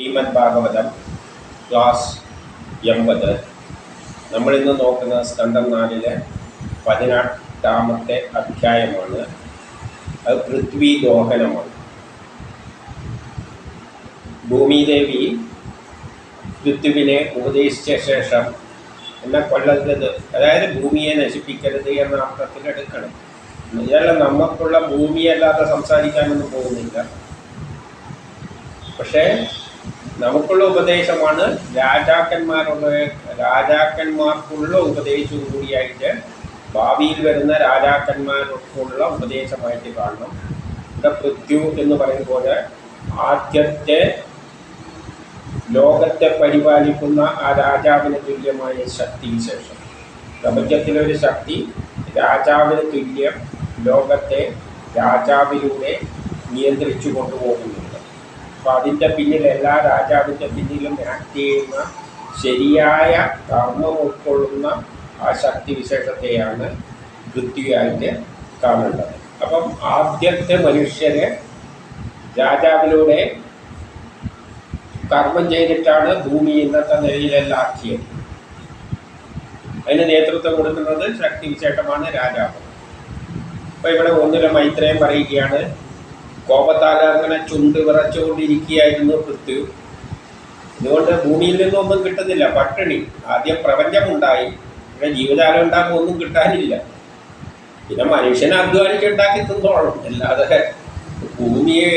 Shrimad Bhagavatam class 80. നമ്മളിന്ന് നോക്കുന്ന സ്കന്ധം 4 18ാമത്തെ അധ്യായമാണ്. അത് പൃഥ്വി ദോഹനമാണ്. ഭൂമിദേവി പൃഥ്വിനെ ഉപദേശിച്ച ശേഷം എന്നെ കൊല്ലരുത്, അതായത് ഭൂമിയെ നശിപ്പിക്കരുത് എന്ന അർത്ഥത്തിൽ എടുക്കണം. ഇതെല്ലാം നമുക്കുള്ള ഭൂമിയല്ലാതെ സംസാരിക്കാനൊന്നും പോകുന്നില്ല. പക്ഷേ നമുക്കുള്ള ഉപദേശമാണ് രാജാക്കന്മാർക്കുള്ള ഉപദേശവും കൂടിയായിട്ട് ഭാവിയിൽ വരുന്ന രാജാക്കന്മാർക്കുള്ള ഉപദേശമായിട്ട് കാണണം. ഇവിടെ പൃഥ്വി എന്ന് പറയുമ്പോൾ ആദ്യത്തെ ലോകത്തെ പരിപാലിക്കുന്ന ആ രാജാവിന് തുല്യമായ ശക്തി വിശേഷം, പ്രപഞ്ചത്തിലൊരു ശക്തി രാജാവിന് തുല്യം ലോകത്തെ രാജാവിലൂടെ നിയന്ത്രിച്ചു കൊണ്ടുപോകുന്നുണ്ട്. അപ്പോൾ അതിൻ്റെ പിന്നിൽ എല്ലാ രാജാവിൻ്റെ പിന്നിലും ആക്ട് ചെയ്യുന്ന ശരിയായ കർമ്മം ഉൾക്കൊള്ളുന്ന ആ ശക്തി വിശേഷത്തെയാണ് പൃഥ്വിയായിട്ട് കാണേണ്ടത്. അപ്പം ആദ്യത്തെ മനുഷ്യരെ രാജാവിലൂടെ കർമ്മം ചെയ്തിട്ടാണ് ഭൂമി ഇന്നത്തെ നിലയിലെല്ലാം ആക്കിയത്. അതിന് നേതൃത്വം കൊടുക്കുന്നത് ശക്തി വിശേഷമാണ് രാജാവ്. അപ്പോൾ ഇവിടെ ഒന്നിലെ മൈത്രേയം പറയുകയാണ്, കോപത്താൽ അങ്ങനെ ചുണ്ട് വിറച്ചുകൊണ്ടിരിക്കുകയായിരുന്നു പൃഥ്വി. അതുകൊണ്ട് ഭൂമിയിൽ നിന്നൊന്നും കിട്ടുന്നില്ല, പട്ടിണി. ആദ്യം പ്രപഞ്ചമുണ്ടായി, പിന്നെ ജീവജാലം ഉണ്ടാകുമ്പോൾ ഒന്നും കിട്ടാനില്ല. പിന്നെ മനുഷ്യനെ അധ്വാനിച്ചുണ്ടാക്കി തിന്നോളും, അല്ലാതെ ഭൂമിയെ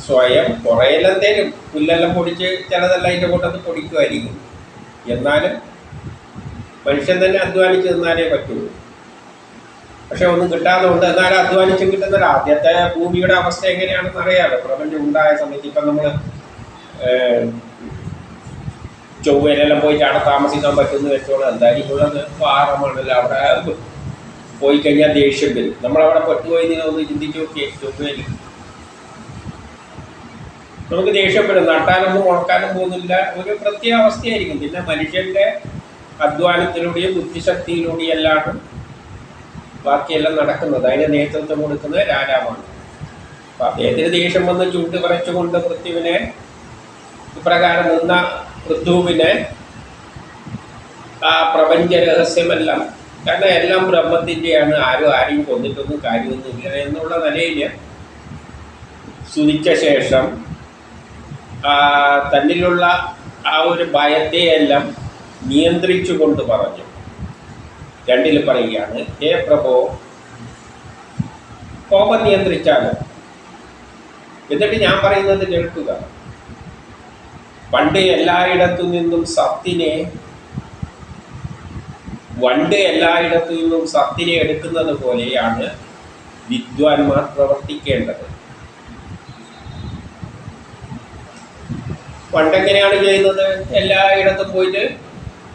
സ്വയം കുറേയെല്ലാം തരും. പുല്ലെല്ലാം പൊടിച്ച് ചിലതെല്ലാം അതിൻ്റെ കൂട്ടത്ത് പൊടിക്കുമായിരിക്കും. എന്നാലും മനുഷ്യൻ തന്നെ അധ്വാനിച്ച് തിന്നാലേ പറ്റുള്ളൂ. പക്ഷെ ഒന്നും കിട്ടാതെ ഉണ്ട്. എന്നാലും അധ്വാനിച്ചും കിട്ടുന്നത് ആദ്യത്തെ ഭൂമിയുടെ അവസ്ഥ എങ്ങനെയാണെന്ന് അറിയാമല്ലോ. പ്രപഞ്ചം ഉണ്ടായ സമയത്ത് ഇപ്പം നമ്മൾ ചൊവ്വയിലെല്ലാം പോയിട്ട് അവിടെ താമസിക്കാൻ പറ്റുമെന്ന് വെച്ചോളാം. എന്തായാലും ഉള്ളത് പാറമാണല്ലോ. അവിടെ പോയി കഴിഞ്ഞാൽ ദേഷ്യം വരും. നമ്മളവിടെ പെട്ടുപോയി ഒന്ന് ചിന്തിച്ച് നോക്കിയേ. ചൊവ്വയിൽ നമുക്ക് ദേഷ്യപ്പെടും. നട്ടാനൊന്നും മുളക്കാനും പോകുന്നില്ല, ഒരു പ്രത്യേക അവസ്ഥയായിരിക്കും. പിന്നെ മനുഷ്യൻ്റെ അധ്വാനത്തിലൂടെയും ബുദ്ധിശക്തിയിലൂടെയെല്ലാം ബാക്കിയെല്ലാം നടക്കുന്നത്. അതിന് നേതൃത്വം കൊടുക്കുന്നത് രാജാവാണ്. അപ്പം അദ്ദേഹത്തിന് ദേഷ്യം വന്ന് ചൂട്ട് കുറച്ചുകൊണ്ട് പൃഥ്വിനെ ഇപ്രകാരം നിന്ന പൃഥ്വിനെ ആ പ്രപഞ്ച രഹസ്യമെല്ലാം, കാരണം എല്ലാം ബ്രഹ്മത്തിൻ്റെയാണ്, ആരെയും കൊന്നിട്ടൊന്നും കാര്യമൊന്നുമില്ല എന്നുള്ള നിലയിൽ സ്തുതിച്ച ശേഷം തന്നിലുള്ള ആ ഒരു ഭയത്തെയെല്ലാം നിയന്ത്രിച്ചു കൊണ്ട് പറഞ്ഞു. 2 പറയുകയാണ്, ഹേ പ്രഭോ, കോപം നിയന്ത്രിച്ചാലോ, എന്നിട്ട് ഞാൻ പറയുന്നത് കേൾക്കുക. വണ്ട് എല്ലായിടത്തു നിന്നും സത്തിനെ എടുക്കുന്നത് പോലെയാണ് വിദ്വാൻമാർ പ്രവർത്തിക്കേണ്ടത്. പണ്ടെങ്ങനെയാണ് ചെയ്യുന്നത്? എല്ലായിടത്തും പോയിട്ട്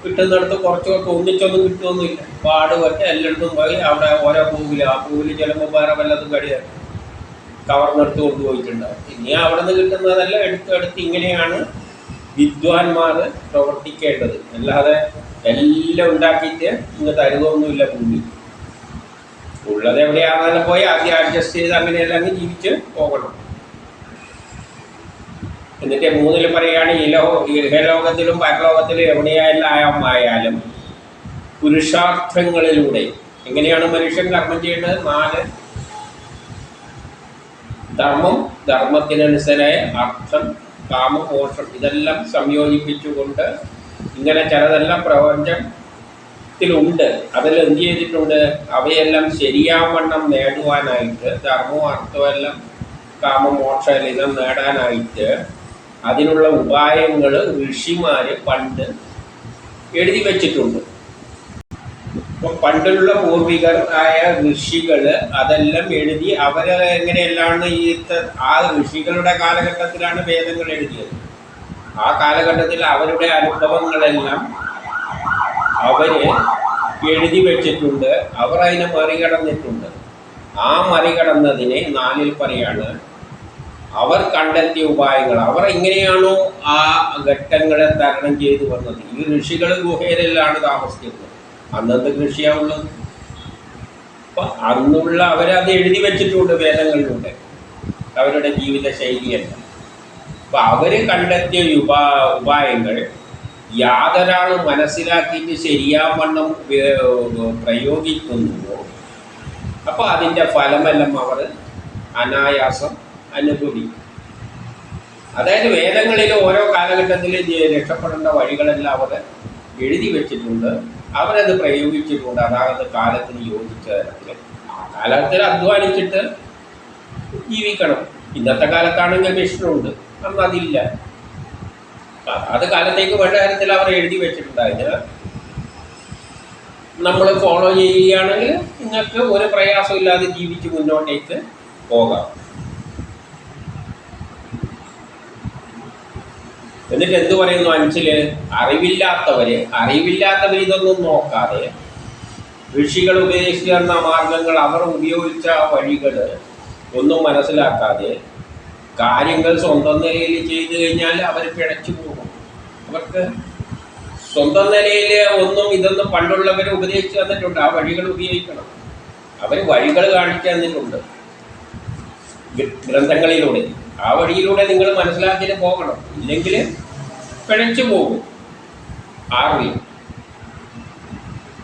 കിട്ടുന്നിടത്ത് കുറച്ചൊക്കെ ഒന്നിച്ചൊന്നും കിട്ടുമൊന്നുമില്ല. പാടുപറ്റ് എല്ലായിടത്തും പോയി അവിടെ ഓരോ പൂവില്, ആ പൂവില് ചിലപ്പോൾ വേറെ വല്ലതും കവർന്നെടുത്ത് കൊണ്ടുപോയിട്ടുണ്ടാവും. ഇനി അവിടെ നിന്ന് കിട്ടുന്നതെല്ലാം എടുത്ത് ഇങ്ങനെയാണ് വിദ്വാൻമാർ പ്രവർത്തിക്കേണ്ടത്. അല്ലാതെ എല്ലാം ഉണ്ടാക്കിയിട്ട് ഇങ്ങ് തരുതൊന്നുമില്ല. ഭൂമി ഉള്ളത് എവിടെയാണെങ്കിലും പോയി ആദ്യം അഡ്ജസ്റ്റ് ചെയ്ത് അങ്ങനെയെല്ലാം അങ്ങ് ജീവിച്ച് പോകണം. എന്നിട്ട് 3 പറയുകയാണ്, ഇഹലോകത്തിലും പരലോകത്തിലും എവിടെയായാലും പുരുഷാർത്ഥങ്ങളിലൂടെ എങ്ങനെയാണ് മനുഷ്യൻ കർമ്മം ചെയ്യേണ്ടത്? 4 ധർമ്മം, ധർമ്മത്തിനനുസരിച്ച് അർത്ഥം, കാമം, മോക്ഷം, ഇതെല്ലാം സംയോജിപ്പിച്ചുകൊണ്ട് ഇങ്ങനെ ചിലതെല്ലാം പ്രപഞ്ചത്തിലുണ്ട്. അതെല്ലാം എന്ത് ചെയ്തിട്ടുണ്ട്? അവയെല്ലാം ശരിയാവണ്ണം നേടുവാനായിട്ട്, ധർമ്മവും അർത്ഥവും എല്ലാം കാമം, മോക്ഷം എല്ലാം നേടാനായിട്ട് അതിനുള്ള ഉപായങ്ങൾ ഋഷിമാർ പണ്ട് എഴുതി വച്ചിട്ടുണ്ട്. അപ്പം പണ്ടുള്ള പൂർവികർ ആയ ഋഷികൾ അതെല്ലാം എഴുതി, എങ്ങനെയെല്ലാം ആ ഋഷികളുടെ കാലഘട്ടത്തിലാണ് വേദങ്ങൾ എഴുതിയത്. ആ കാലഘട്ടത്തിൽ അവരുടെ അനുഭവങ്ങളെല്ലാം അവർ എഴുതി വച്ചിട്ടുണ്ട്. അവർ അതിനെ മറികടന്നിട്ടുണ്ട്. ആ മറികടന്നതിനെ 4 പറയാണ്, അവർ കണ്ടെത്തിയ ഉപായങ്ങൾ. അവർ എങ്ങനെയാണോ ആ ഘട്ടങ്ങളെ തരണം ചെയ്തു വന്നത്. ഈ ഋഷികൾ ഗുഹയിലാണ് താമസിക്കുന്നത്. അന്നത്തെ കൃഷിയാവുള്ളത്. അപ്പം അന്നുള്ള അവരത് എഴുതി വെച്ചിട്ടുണ്ട് വേദങ്ങളിലൂടെ, അവരുടെ ജീവിത ശൈലിയല്ല. അപ്പം അവർ കണ്ടെത്തിയ ഉപായങ്ങൾ യാതൊരാൾ മനസ്സിലാക്കിയിട്ട് ശരിയാവണ്ണം പ്രയോഗിക്കുന്നുവോ അപ്പോൾ അതിൻ്റെ ഫലമെല്ലാം അവർ അനായാസം അനുഭവിക്കും. അതായത് വേദങ്ങളിൽ ഓരോ കാലഘട്ടത്തിൽ രക്ഷപ്പെടേണ്ട വഴികളെല്ലാം അവർ എഴുതി വെച്ചിട്ടുണ്ട്, അവരത് പ്രയോഗിച്ചിട്ടുണ്ട്. അതായത് കാലത്തിന് യോജിച്ച തരത്തിൽ ആ കാലത്തിൽ അധ്വാനിച്ചിട്ട് ജീവിക്കണം. ഇന്നത്തെ കാലത്താണെങ്കിൽ മിഷനുണ്ട്, അന്ന് അതില്ല. അത് കാലത്തേക്ക് വേണ്ട തരത്തിൽ അവർ എഴുതി വെച്ചിട്ടുണ്ട്. അതിന് നമ്മൾ ഫോളോ ചെയ്യുകയാണെങ്കിൽ നിങ്ങൾക്ക് ഒരു പ്രയാസമില്ലാതെ ജീവിച്ച് മുന്നോട്ടേക്ക് പോകാം. എന്നിട്ട് എന്തു പറയുന്നു 5-ല്? അറിവില്ലാത്തവർ ഇതൊന്നും നോക്കാതെ ഋഷികൾ ഉപദേശിച്ചു തന്ന മാർഗങ്ങൾ, അവർ ഉപയോഗിച്ച വഴികൾ ഒന്നും മനസ്സിലാക്കാതെ കാര്യങ്ങൾ സ്വന്തം നിലയിൽ ചെയ്തു കഴിഞ്ഞാൽ അവർ പിഴച്ചു പോകും. അവർക്ക് സ്വന്തം നിലയിൽ ഇതൊന്നും പണ്ടുള്ളവർ ഉപദേശിച്ചു തന്നിട്ടുണ്ട്. ആ വഴികൾ ഉപയോഗിക്കണം. അവർ വഴികൾ കാണിച്ചു തന്നിട്ടുണ്ട് ഗ്രന്ഥങ്ങളിലൂടെ. ആ വഴിയിലൂടെ നിങ്ങൾ മനസ്സിലാക്കിയിട്ട് പോകണം, ഇല്ലെങ്കിൽ പിഴച്ചു പോകും. 6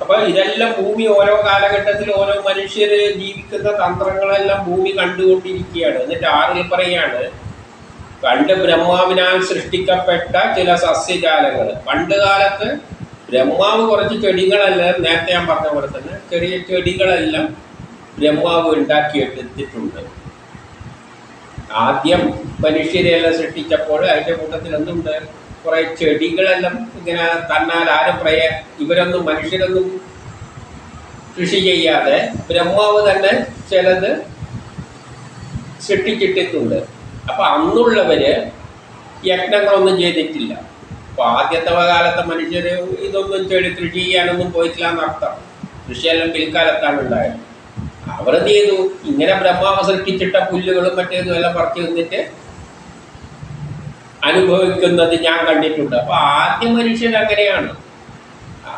അപ്പോൾ ഇതെല്ലാം ഭൂമി ഓരോ കാലഘട്ടത്തിൽ ഓരോ മനുഷ്യർ ജീവിക്കുന്ന തന്ത്രങ്ങളെല്ലാം ഭൂമി കണ്ടുകൊണ്ടിരിക്കുകയാണ്. എന്നിട്ട് 6 പറയാണ്, പണ്ട് ബ്രഹ്മാവിനാൽ സൃഷ്ടിക്കപ്പെട്ട ചില സസ്യജാലങ്ങൾ. പണ്ട് കാലത്ത് ബ്രഹ്മാവ് കുറച്ച് ചെടികളെല്ലാം, നേരത്തെ ഞാൻ പറഞ്ഞ പോലെ തന്നെ ചെറിയ ചെടികളെല്ലാം ബ്രഹ്മാവ് ഉണ്ടാക്കിയെടുത്തിട്ടുണ്ട്. ആദ്യം മനുഷ്യരെല്ലാം സൃഷ്ടിച്ചപ്പോൾ അതിൻ്റെ കൂട്ടത്തിൽ എന്തുണ്ട്? കുറേ ചെടികളെല്ലാം ഇങ്ങനെ തന്നാൽ ഇവരൊന്നും മനുഷ്യരൊന്നും കൃഷി ചെയ്യാതെ ബ്രഹ്മാവ് തന്നെ ചിലത് സൃഷ്ടിച്ചിട്ടിട്ടുണ്ട്. അപ്പം അന്നുള്ളവർ യജ്ഞങ്ങളൊന്നും ചെയ്തിട്ടില്ല. അപ്പോൾ ആദ്യത്തെ കാലത്തെ മനുഷ്യർ ഇതൊന്നും കൃഷി ചെയ്യാനൊന്നും പോയിട്ടില്ല എന്നർത്ഥം. കൃഷിയെല്ലാം പിൽക്കാലത്താണ് ഉണ്ടായത്. അവർ എന്ത് ചെയ്തു? ഇങ്ങനെ ബ്രഹ്മാവ് സൃഷ്ടിച്ചിട്ട പുല്ലുകളും മറ്റേതും എല്ലാം പറിച്ചു നിന്നിട്ട് അനുഭവിക്കുന്നത് ഞാൻ കണ്ടിട്ടുണ്ട്. അപ്പോൾ ആദ്യ മനുഷ്യർ അങ്ങനെയാണ്.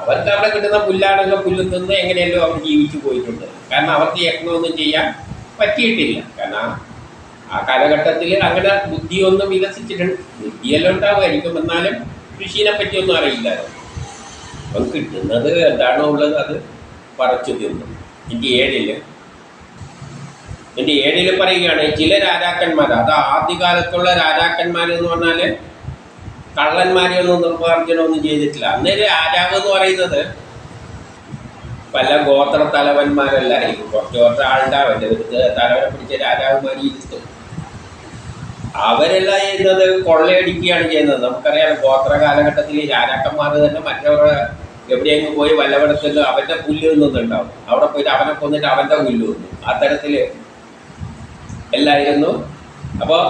അവർക്ക് അവിടെ കിട്ടുന്ന പുല്ലാണെങ്കിൽ പുല്ല് നിന്ന് എങ്ങനെയല്ലോ അവർ ജീവിച്ചു പോയിട്ടുണ്ട്. കാരണം അവർക്ക് യജ്ഞമൊന്നും ചെയ്യാൻ പറ്റിയിട്ടില്ല. കാരണം ആ കാലഘട്ടത്തിൽ അങ്ങനെ ബുദ്ധിയൊന്നും വികസിച്ചിട്ടുണ്ട്. ബുദ്ധിയെല്ലാം ഉണ്ടാവുമായിരിക്കും, എന്നാലും കൃഷിനെ പറ്റിയൊന്നും അറിയില്ല. അപ്പം കിട്ടുന്നത് എന്താണോ ഉള്ളത് അത് പറിച്ചു തിന്നു. എൻ്റെ 7 പറയുകയാണ്, ചില രാജാക്കന്മാർ, അത് ആദ്യകാലത്തുള്ള രാജാക്കന്മാരെന്ന് പറഞ്ഞാൽ കള്ളന്മാരെയൊന്നും നിർമ്മാർജ്ജനമൊന്നും ചെയ്തിട്ടില്ല. അന്നേരം രാജാവ് എന്ന് പറയുന്നത് പല ഗോത്ര തലവന്മാരെല്ലായിരിക്കും. കുറച്ച് ആളുണ്ടാവല്ലേ, ഒരു തലവനെ പിടിച്ച രാജാവുമാർ ഇരുത്തും. അവരെല്ലാം ചെയ്യുന്നത് കൊള്ളയടിക്കുകയാണ് ചെയ്യുന്നത്. നമുക്കറിയാം, ഗോത്ര കാലഘട്ടത്തിൽ രാജാക്കന്മാർ തന്നെ മറ്റവരുടെ എവിടെയെങ്കിലും പോയി വല്ലവിടത്തിൽ അവൻ്റെ പുല്ല് നിന്നുണ്ടാവും. അവിടെ പോയിട്ട് അവനെ കൊന്നിട്ട് അവൻ്റെ പുല്ല് തിന്നു. അത്തരത്തിൽ എല്ലായിരുന്നു. അപ്പോൾ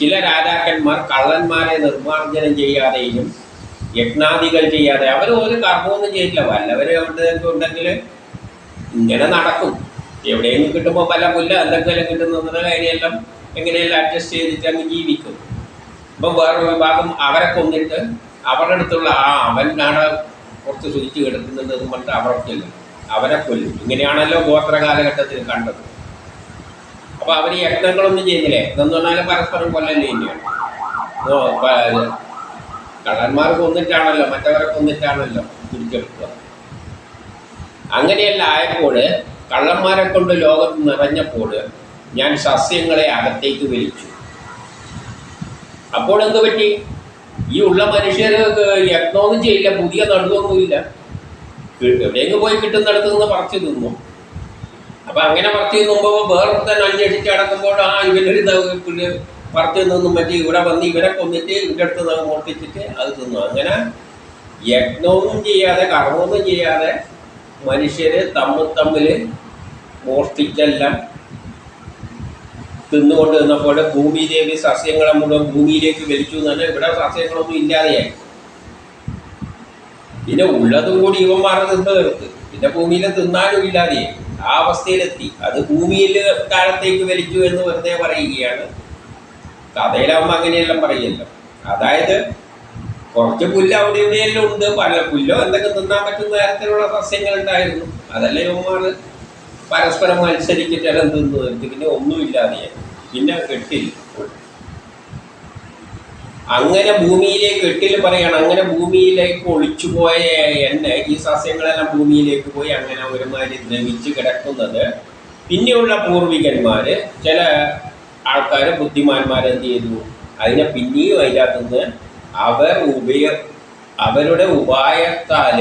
ചില രാജാക്കന്മാർ കള്ളന്മാരെ നിർമ്മാർജ്ജനം ചെയ്യാതെയും യജ്ഞാദികൾ ചെയ്യാതെ അവർ ഒരു കർമ്മമൊന്നും ചെയ്തില്ല. വല്ലവരെ എവിടെയൊക്കെ ഉണ്ടെങ്കിൽ ഇങ്ങനെ നടക്കും. എവിടെയെങ്കിലും കിട്ടുമ്പോൾ പല പുല്ല് എന്തെങ്കിലും കിട്ടുന്നത് അതിനെല്ലാം എങ്ങനെയെല്ലാം അഡ്ജസ്റ്റ് ചെയ്തിട്ട് അങ്ങ് ജീവിക്കും. അപ്പം വേറൊരു വിഭാഗം അവരെ കൊന്നിട്ട് അവരുടെ അടുത്തുള്ള അവനാണ് കുറച്ച് സൂചിച്ച് കിടക്കുന്നുണ്ടെന്ന് പറഞ്ഞിട്ട് അവരെ കൊല്ലും, അവരെ കൊല്ലും. ഇങ്ങനെയാണല്ലോ ഗോത്ര കാലഘട്ടത്തിൽ കണ്ടത്. അപ്പോൾ അവർ യജ്ഞങ്ങളൊന്നും ചെയ്യുന്നില്ലേ. ഇതെന്ന് പറഞ്ഞാൽ പരസ്പരം കൊല്ലല്ലേ തന്നെയാണ്. കള്ളന്മാർ കൊന്നിട്ടാണല്ലോ, മറ്റവരെ കൊന്നിട്ടാണല്ലോ പിടിച്ചെടുക്കുക. അങ്ങനെയല്ല ആയപ്പോൾ, കള്ളന്മാരെ കൊണ്ട് ലോകത്ത് നിറഞ്ഞപ്പോൾ ഞാൻ സസ്യങ്ങളെ അകത്തേക്ക് വലിച്ചു. അപ്പോൾ എന്ത് പറ്റി? ഈ ഉള്ള മനുഷ്യർ യജ്ഞമൊന്നും ചെയ്യില്ല, പുതിയ നടുവൊന്നുമില്ല. എവിടെയെങ്കിലും പോയി കിട്ടുന്നിടത്ത് നിന്ന് പറിച്ചു തിന്നു. അപ്പം അങ്ങനെ പറിച്ചു തിന്നുമ്പോൾ വേറെ തന്നെ അന്വേഷിച്ച് നടക്കുമ്പോൾ ഇവരൊരു പുല്ല് പറിച്ചു നിന്നും പറ്റി ഇവിടെ വന്ന് ഇവരെ കൊന്നിട്ട് ഇവരുടെ അടുത്ത് നിന്ന് മോഷ്ടിച്ചിട്ട് അത് തിന്നു. അങ്ങനെ യജ്ഞമൊന്നും ചെയ്യാതെ കർമ്മമൊന്നും ചെയ്യാതെ മനുഷ്യർ തമ്മിൽ മോഷ്ടിച്ചെല്ലാം തിന്നുകൊണ്ട് നിന്നപ്പോൾ ഭൂമിദേവി സസ്യങ്ങളെ മുഴുവൻ ഭൂമിയിലേക്ക് വലിച്ചു എന്നാണ്. ഇവിടെ സസ്യങ്ങളൊന്നും ഇല്ലാതെയായി. പിന്നെ ഉള്ളതും കൂടി ഇവന്മാർ നിന്ന് തീർത്ത് പിന്നെ ഭൂമിയിൽ തിന്നാനും ഇല്ലാതെയായി. ആ അവസ്ഥയിലെത്തി. അത് ഭൂമിയിൽ താഴത്തേക്ക് വലിച്ചു എന്ന് വെറുതെ പറയുകയാണ്. കഥയിലാവുമ്പോൾ അങ്ങനെയെല്ലാം പറയല്ലോ. അതായത് കുറച്ച് പുല്ല് അവിടെ ഇവിടെയെല്ലാം ഉണ്ട്, പല പുല്ലോ എന്തെങ്കിലും തിന്നാൻ പറ്റുന്ന തരത്തിലുള്ള സസ്യങ്ങൾ ഉണ്ടായിരുന്നു. അതെല്ലാം ഇവന്മാർ പരസ്പരം മത്സരിച്ചിട്ടെല്ലാം തിന്നു തീർത്ത് പിന്നെ ഒന്നുമില്ലാതെയായി. പിന്നെ കെട്ടില്ല. അങ്ങനെ ഭൂമിയിലേക്ക് എട്ടിൽ പറയണം, അങ്ങനെ ഭൂമിയിലേക്ക് ഒളിച്ചുപോയ എണ്ണ ഈ സസ്യങ്ങളെല്ലാം ഭൂമിയിലേക്ക് പോയി അങ്ങനെ ഒരുമാതിരി ദ്രവിച്ച് കിടക്കുന്നത് പിന്നെയുള്ള പൂർവികന്മാർ ചില ആൾക്കാർ ബുദ്ധിമാന്മാർ എന്ത് ചെയ്തു, അതിനെ പിന്നെയും അതിൻ്റെ അകത്തുനിന്ന് അവരുടെ ഉപായത്താൽ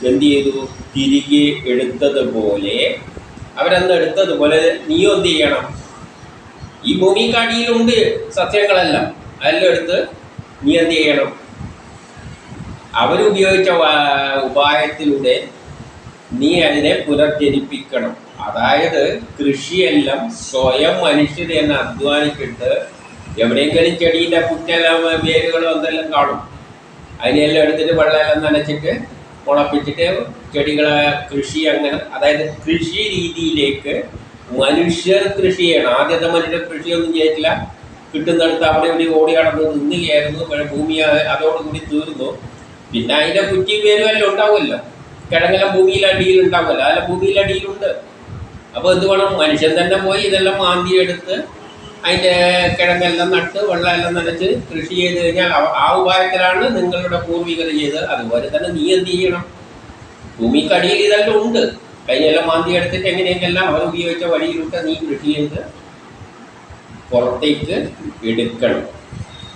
എന്ത് ചെയ്തു, തിരികെ എടുത്തതുപോലെ അവരന്ന് എടുത്തതുപോലെ നീയും എന്ത് ചെയ്യണം, ഈ ഭൂമിക്കടിയിലുണ്ട് സസ്യങ്ങളെല്ലാം, അതെല്ലാം എടുത്ത് നീ എന്ത് ചെയ്യണം, അവരുപയോഗിച്ച ഉപായത്തിലൂടെ നീ അതിനെ പുനർജനിപ്പിക്കണം. അതായത് കൃഷിയെല്ലാം സ്വയം മനുഷ്യർ തന്നെ അധ്വാനിച്ചിട്ട് എവിടെയെങ്കിലും ചെടീൻ്റെ പുറ്റെല്ലാം വേരുകളും എന്തെല്ലാം കാണും, അതിനെല്ലാം എടുത്തിട്ട് വെള്ളമെല്ലാം നനച്ചിട്ട് മുളപ്പിച്ചിട്ട് ചെടികളെ കൃഷി അങ്ങനെ, അതായത് കൃഷി രീതിയിലേക്ക് മനുഷ്യർ കൃഷി ചെയ്യണം. ആദ്യത്തെ മനുഷ്യർ കൃഷിയൊന്നും ചെയ്തിട്ടില്ല, കിട്ടുന്നിടത്ത് അവിടെ ഇവിടെ ഓടി കടന്ന് നിന്നുകയായിരുന്നു. ഭൂമി അതോടുകൂടി തീർന്നു. പിന്നെ അതിൻ്റെ കുറ്റി പേരും എല്ലാം ഉണ്ടാവുമല്ലോ, കിഴങ്ങെല്ലാം ഭൂമിയിലടിയിൽ ഉണ്ടാവുമല്ലോ, അതെല്ലാം ഭൂമിയിലടിയിലുണ്ട്. അപ്പോൾ എന്ത് വേണം, മനുഷ്യൻ തന്നെ പോയി ഇതെല്ലാം മാന്തി എടുത്ത് അതിൻ്റെ കിഴങ്ങെല്ലാം നട്ട് വെള്ളമെല്ലാം നനച്ച് കൃഷി ചെയ്ത് കഴിഞ്ഞാൽ ആ ഉപായത്തിലാണ് നിങ്ങളുടെ പൂർവികത ചെയ്തത്. അതുപോലെ തന്നെ നീ എന്ത് ചെയ്യണം, ഭൂമിക്കടിയിൽ ഇതെല്ലാം ഉണ്ട്, അതിനെല്ലാം മാന്തി എടുത്തിട്ട് എങ്ങനെയെല്ലാം അവർ ഉപയോഗിച്ച വഴിയിലൂടെ നീ കൃഷി ചെയ്ത് പുറത്തേക്ക് എടുക്കണം.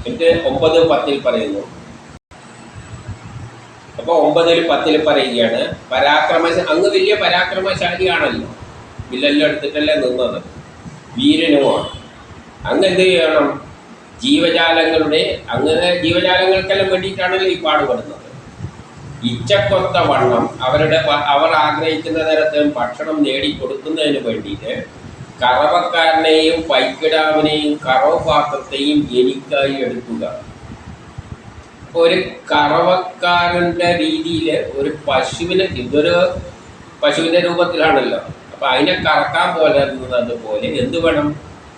എന്നിട്ട് 9:10 പറയുന്നു. അപ്പോൾ 9:10 പറയുകയാണ്, അങ്ങ് വലിയ പരാക്രമശാലിയാണല്ലോ, വില്ലെല്ലാം എടുത്തിട്ടല്ലേ നിന്നത്, വീരനുമാണ്. അങ്ങ് എന്ത് ചെയ്യണം, അങ്ങനെ ജീവജാലങ്ങൾക്കെല്ലാം വേണ്ടിയിട്ടാണല്ലോ ഈ പാടുപെടുന്നത്. ഇച്ചക്കൊത്ത വണ്ണം അവർ ആഗ്രഹിക്കുന്ന തരത്തിലും ഭക്ഷണം നേടിക്കൊടുക്കുന്നതിന് വേണ്ടിയിട്ട് കറവക്കാരനെയും പൈക്കിടാവിനെയും കറവ് പാത്രത്തെയും എനിക്കായി എടുക്കുക. ഒരു കറവക്കാരൻ്റെ രീതിയിൽ ഒരു ഇതൊരു പശുവിൻ്റെ രൂപത്തിലാണല്ലോ, അപ്പം അതിനെ കറക്കാൻ അതുപോലെ എന്ത് വേണം,